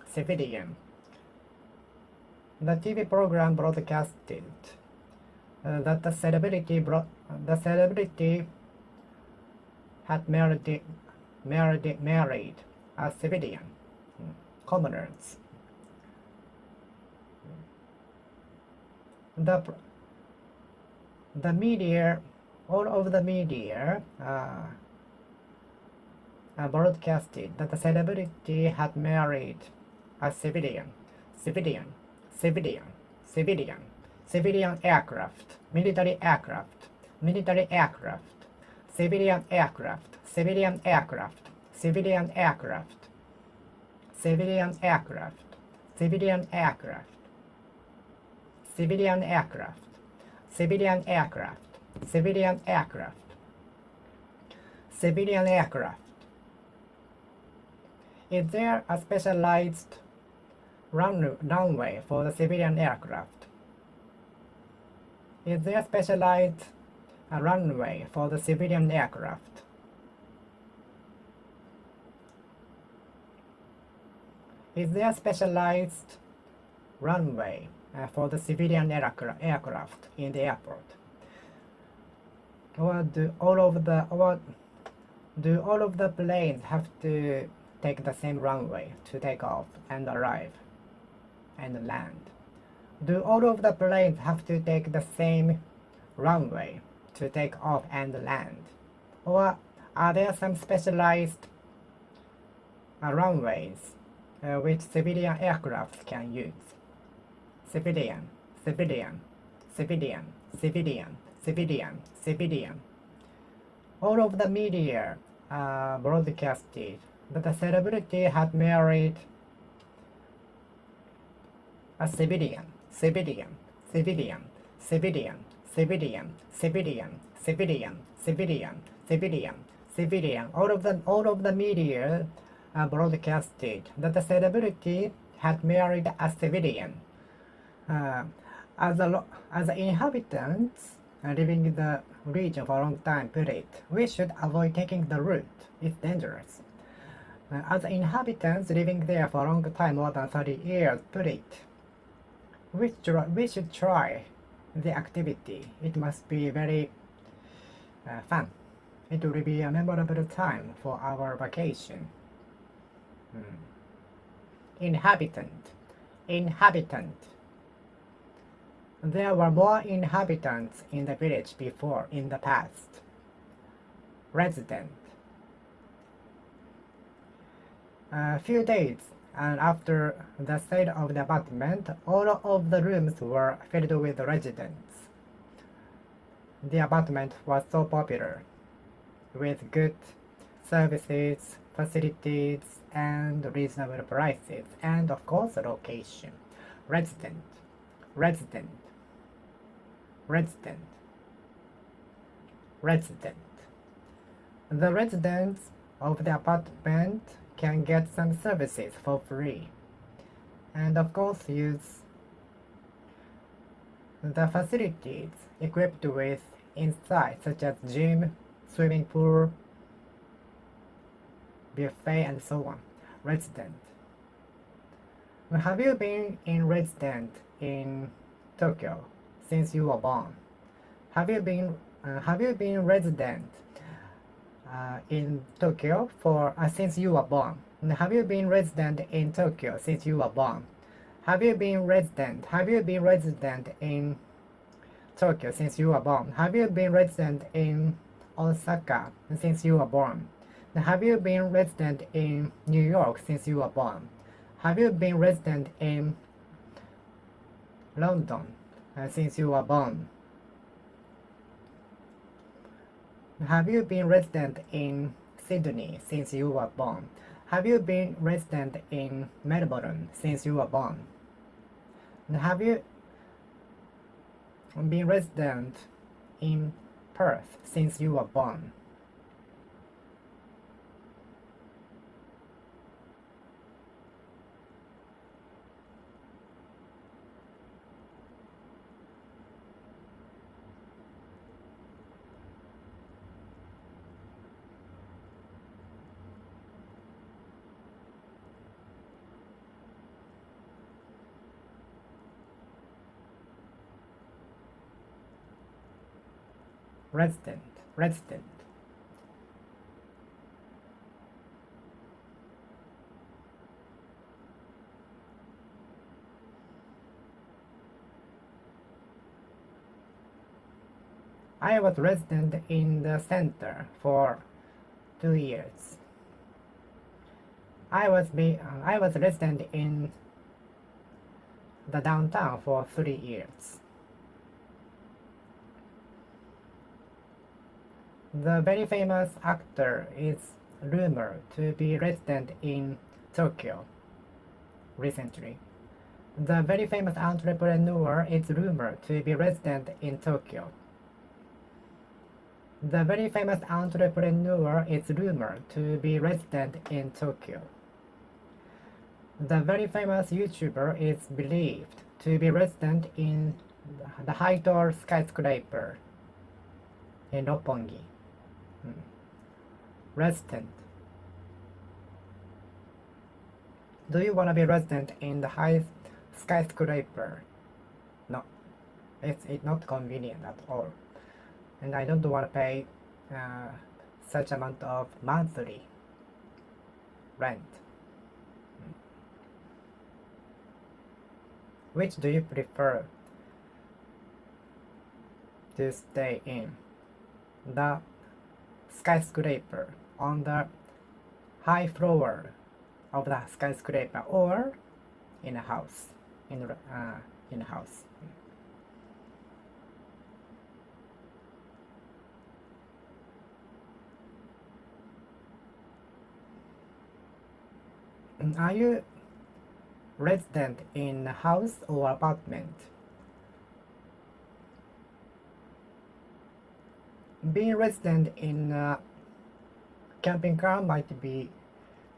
Civilian. The TV program broadcasted that the celebrity had married a civilian. Commoners. The media, all of the media broadcasted that the celebrity had married a civilian, civilian, civilian, civilian, civilian aircraft, military aircraft, military aircraft, civilian aircraft, civilian aircraft, civilian aircraft, civilian aircraft, civilian aircraft, civilian aircraft, civilian aircraft, civilian aircraft, civilian aircraft. Is there a specialized runway for the civilian aircraft? Is there a specialized runway for the civilian aircraft? Is there a specialized runway for the civilian aircraft in the airport? Or do all of the planes have to take the same runway to take off and arrive and land? Do all of the planes have to take the same runway to take off and land? Or are there some specialized runways which civilian aircraft can use? Civilian, civilian, civilian, civilian, civilian, civilian. All of the media broadcasted that the celebrity had married a civilian, civilian, civilian, civilian, civilian, civilian, civilian, civilian, civilian, civilian. All of the media broadcasted that the celebrity had married a civilian. As the inhabitants living in the region for a long time put it, we should avoid taking the route. It's dangerous. As the inhabitants living there for a long time, more than 30 years, put it, we should try the activity. It must be very fun. It will be a memorable time for our vacation. Inhabitant, inhabitant. There were more inhabitants in the village before in the past. Resident. A few days after the sale of the apartment, all of the rooms were filled with residents. The apartment was so popular, with good services, facilities, and reasonable prices, and of course location. Resident, resident, resident, resident. The residents of the apartment can get some services for free, and of course use the facilities equipped with inside, such as gym, swimming pool, buffet, and so on. Resident. Have you been in resident in Tokyo since you were born? Have you been resident in Tokyo for since you were born? Have you been resident in Tokyo since you were born? Have you been resident in Tokyo since you were born? Have you been resident in Osaka since you were born? Have you been resident in New York since you were born? Have you been resident in London since you were born. Have you been resident in Sydney since you were born? Have you been resident in Melbourne since you were born? Have you been resident in Perth since you were born? Resident, resident. I was resident in the center for 2 years. I was resident in the downtown for 3 years. The very famous actor is rumored to be resident in Tokyo recently. The very famous entrepreneur is rumored to be resident in Tokyo. The very famous entrepreneur is rumored to be resident in Tokyo. The very famous YouTuber is believed to be resident in the high-tall skyscraper in Roppongi. Resident. Do you want to be resident in the high skyscraper? No, it's not convenient at all. And I don't want to pay such amount of monthly rent. Which do you prefer to stay in? The skyscraper on the high floor of the skyscraper, or in a house? In a house. Are you resident in a house or apartment? Being resident in a camping car might be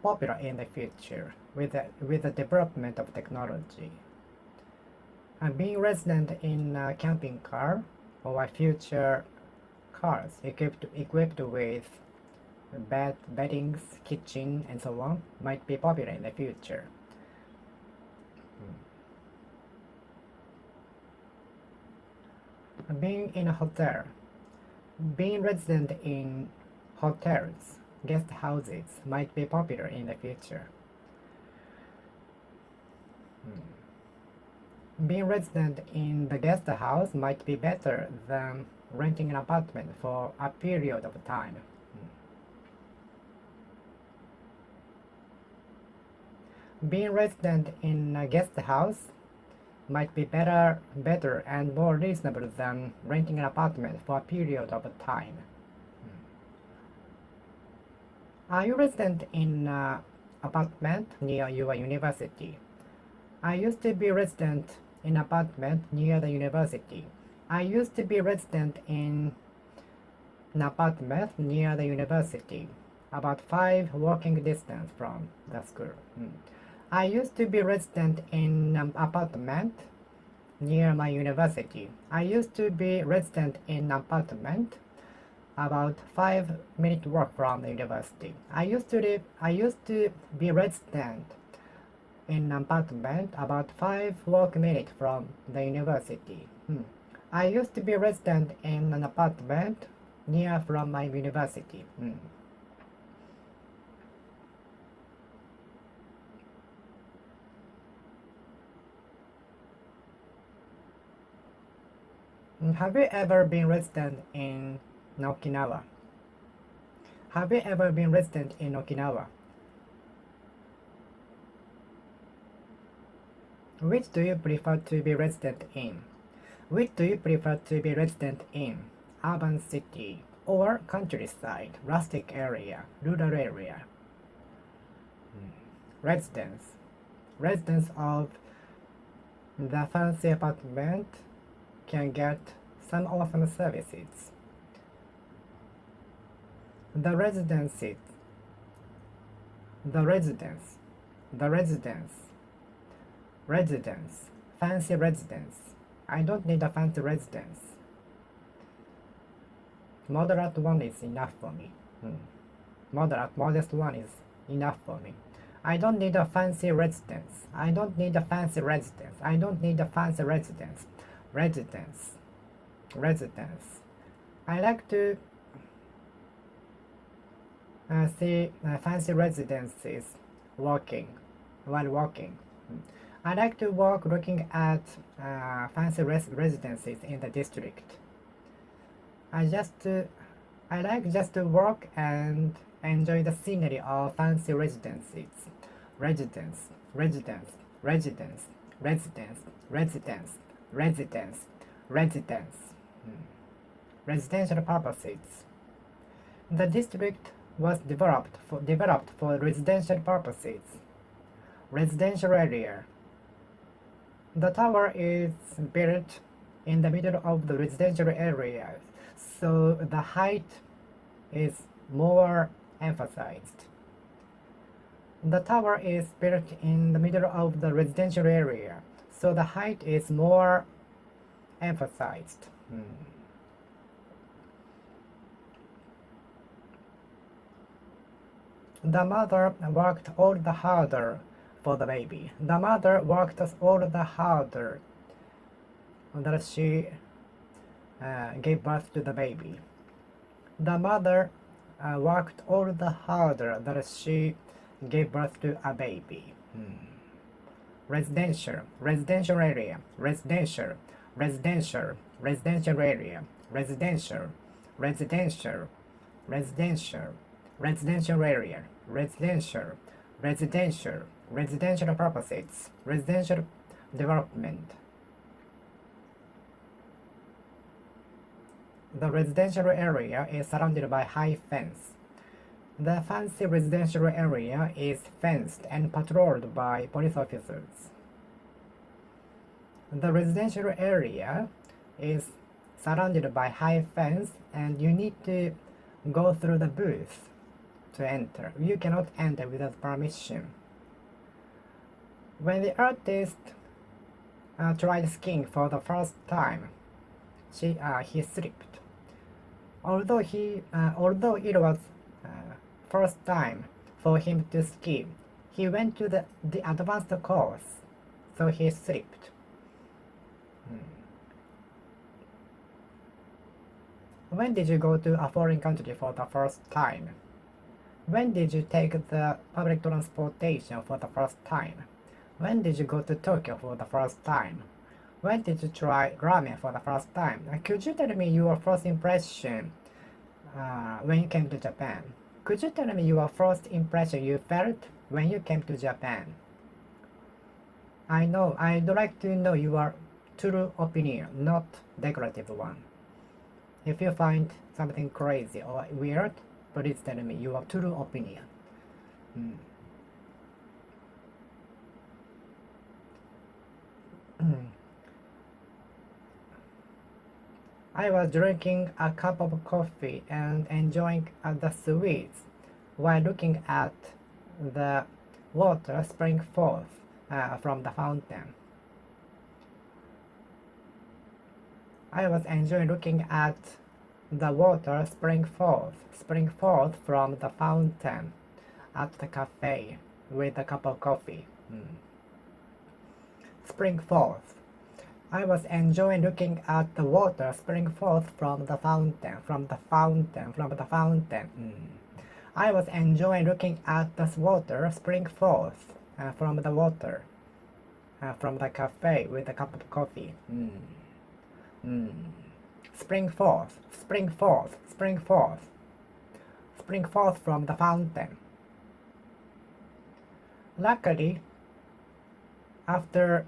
popular in the future with the development of technology. And being resident in a camping car or future cars equipped with beddings, kitchen, and so on might be popular in the future. Being in a hotel. Being resident in hotels, guest houses might be popular in the future. Being resident in the guest house might be better than renting an apartment for a period of time. Being resident in a guest house might be better and more reasonable than renting an apartment for a period of time. Are you resident in an apartment near your university? I used to be resident in an apartment near the university. I used to be resident in an apartment near the university, about 5 walking distance from the school. I used to be resident in an apartment near my university. I used to be resident in an apartment about 5-minute walk from the university. I used to be resident in an apartment about 5 walk minutes from the university. I used to be resident in an apartment near from my university. Have you ever been resident in Okinawa? Have you ever been resident in Okinawa? Which do you prefer to be resident in? Which do you prefer to be resident in? Urban city or countryside, rustic area, rural area? Residence. Residents of the fancy apartment can get some awesome services. The residences. The residence. The residence. Residence. Fancy residence. I don't need a fancy residence. Moderate one is enough for me. Moderate, modest one is enough for me. I don't need a fancy residence. I don't need a fancy residence. I don't need a fancy residence. Residence. Residence. I like to see fancy residences while walking. I like to walk looking at fancy residences in the district. I like just to walk and enjoy the scenery of fancy residences. Residence, residence, residence, residence, residence, residence, residence. Residential purposes. The district was developed for residential purposes. Residential area. The tower is built in the middle of the residential area, so the height is more emphasized. The tower is built in the middle of the residential area, so the height is more emphasized. The mother worked all the harder for the baby. The mother worked all the harder that she gave birth to the baby. The mother worked all the harder that she gave birth to a baby. Residential, residential area, residential, residential, residential area, residential, residential, residential, residential area, residential, residential, residential purposes, residential development. The residential area is surrounded by high fence. The fancy residential area is fenced and patrolled by police officers. The residential area is surrounded by high fence and you need to go through the booth to enter. You cannot enter without permission. When the artist tried skiing for the first time, he slipped. Although it was first time for him to ski, he went to the advanced course, so he slipped. When did you go to a foreign country for the first time? When did you take the public transportation for the first time? When did you go to Tokyo for the first time? When did you try ramen for the first time? Could you tell me your first impression when you came to Japan? Could you tell me your first impression you felt when you came to Japan? I'd like to know your true opinion, not decorative one. If you find something crazy or weird, please tell me your true opinion. I was drinking a cup of coffee and enjoying the sweets while looking at the water spring forth from the fountain. I was enjoying looking at the water spring forth from the fountain at the cafe with a cup of coffee. Spring forth. I was enjoying looking at the water spring forth from the fountain. I was enjoying looking at the water spring forth from the cafe with a cup of coffee. Spring forth from the fountain. Luckily, after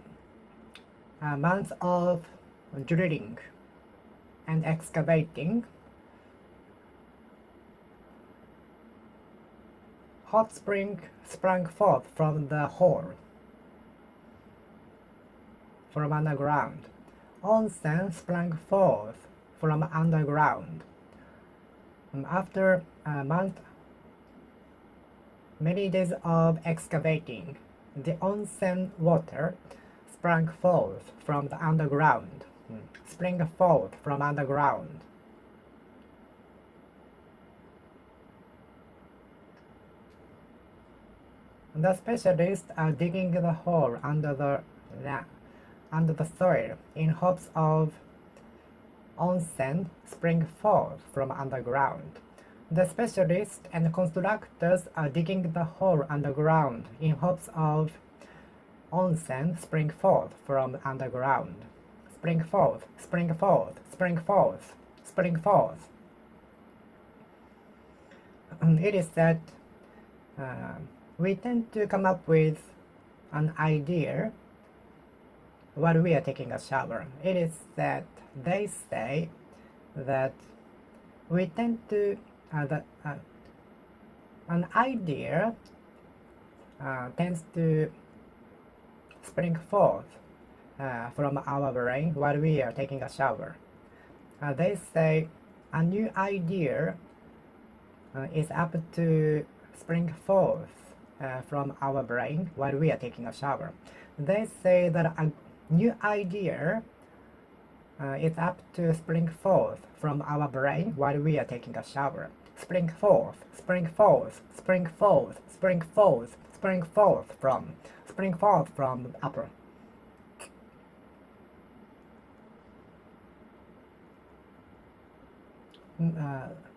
months of drilling and excavating, hot spring sprang forth from the hole, from underground. Onsen sprang forth from underground. After many days of excavating, the onsen water sprang forth from the underground. Spring forth from underground. The specialists are digging the hole under the soil in hopes of onsen spring forth from underground. The specialists and constructors are digging the hole underground in hopes of onsen spring forth from underground. Spring forth, spring forth, spring forth, spring forth. It is that we tend to come up with an idea while we are taking a shower. It is that they say that we tend to an idea tends to spring forth from our brain while we are taking a shower. They say a new idea is apt to spring forth from our brain while we are taking a shower. They say that a new idea is apt to spring forth from our brain while we are taking a shower. Spring forth, spring forth, spring forth, spring forth, spring forth from upper.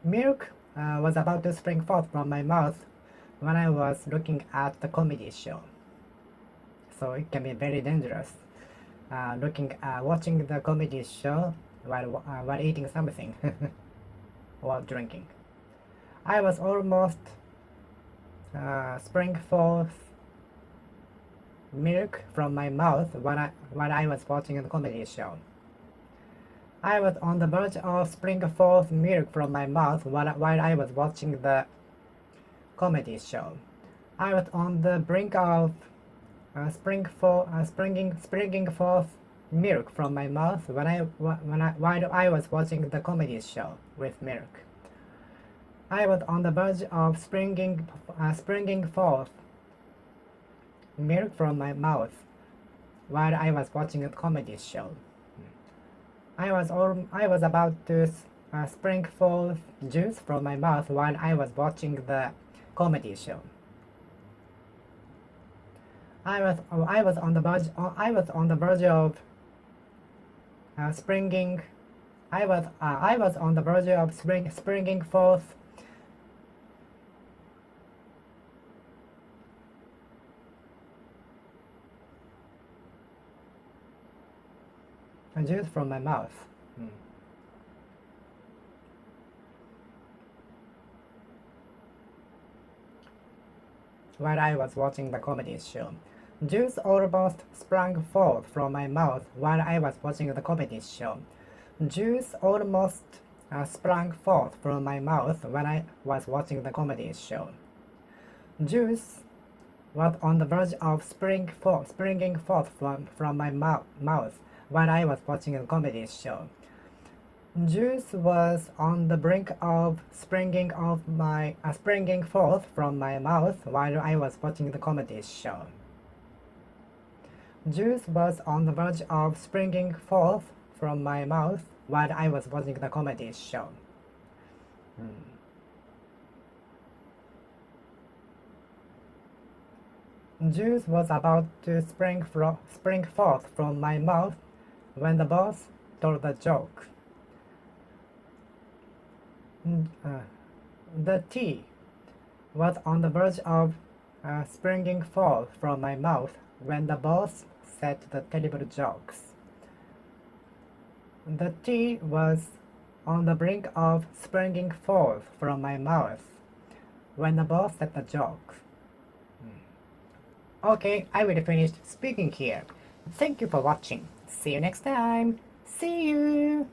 Milk was about to spring forth from my mouth when I was looking at the comedy show. So it can be very dangerous watching the comedy show while eating something or drinking. I was almost spring forth milk from my mouth while I was watching the comedy show. I was on the verge of spring forth milk from my mouth while I was watching the comedy show. I was on the brink of springing forth milk from my mouth while I was watching the comedy show with milk. I was on the verge of springing forth milk from my mouth while I was watching a comedy show. I was about to spring forth juice from my mouth while I was watching the comedy show. I was on the verge of springing. I was on the verge of springing forth juice from my mouth. While I was watching the comedy show. Juice almost sprang forth from my mouth while I was watching the comedy show. Juice almost sprang forth from my mouth when I was watching the comedy show. Juice was on the verge of springing forth from my mouth while I was watching the comedy show. Juice was on the brink of springing forth from my mouth while I was watching the comedy show. Juice was on the verge of springing forth from my mouth while I was watching the comedy show. Juice was about to spring forth from my mouth when the boss told the joke. The tea was on the verge of springing forth from my mouth when the boss said the terrible jokes. The tea was on the brink of springing forth from my mouth when the boss said the joke. Okay, I will finish speaking here. Thank you for watching. See you next time. See you.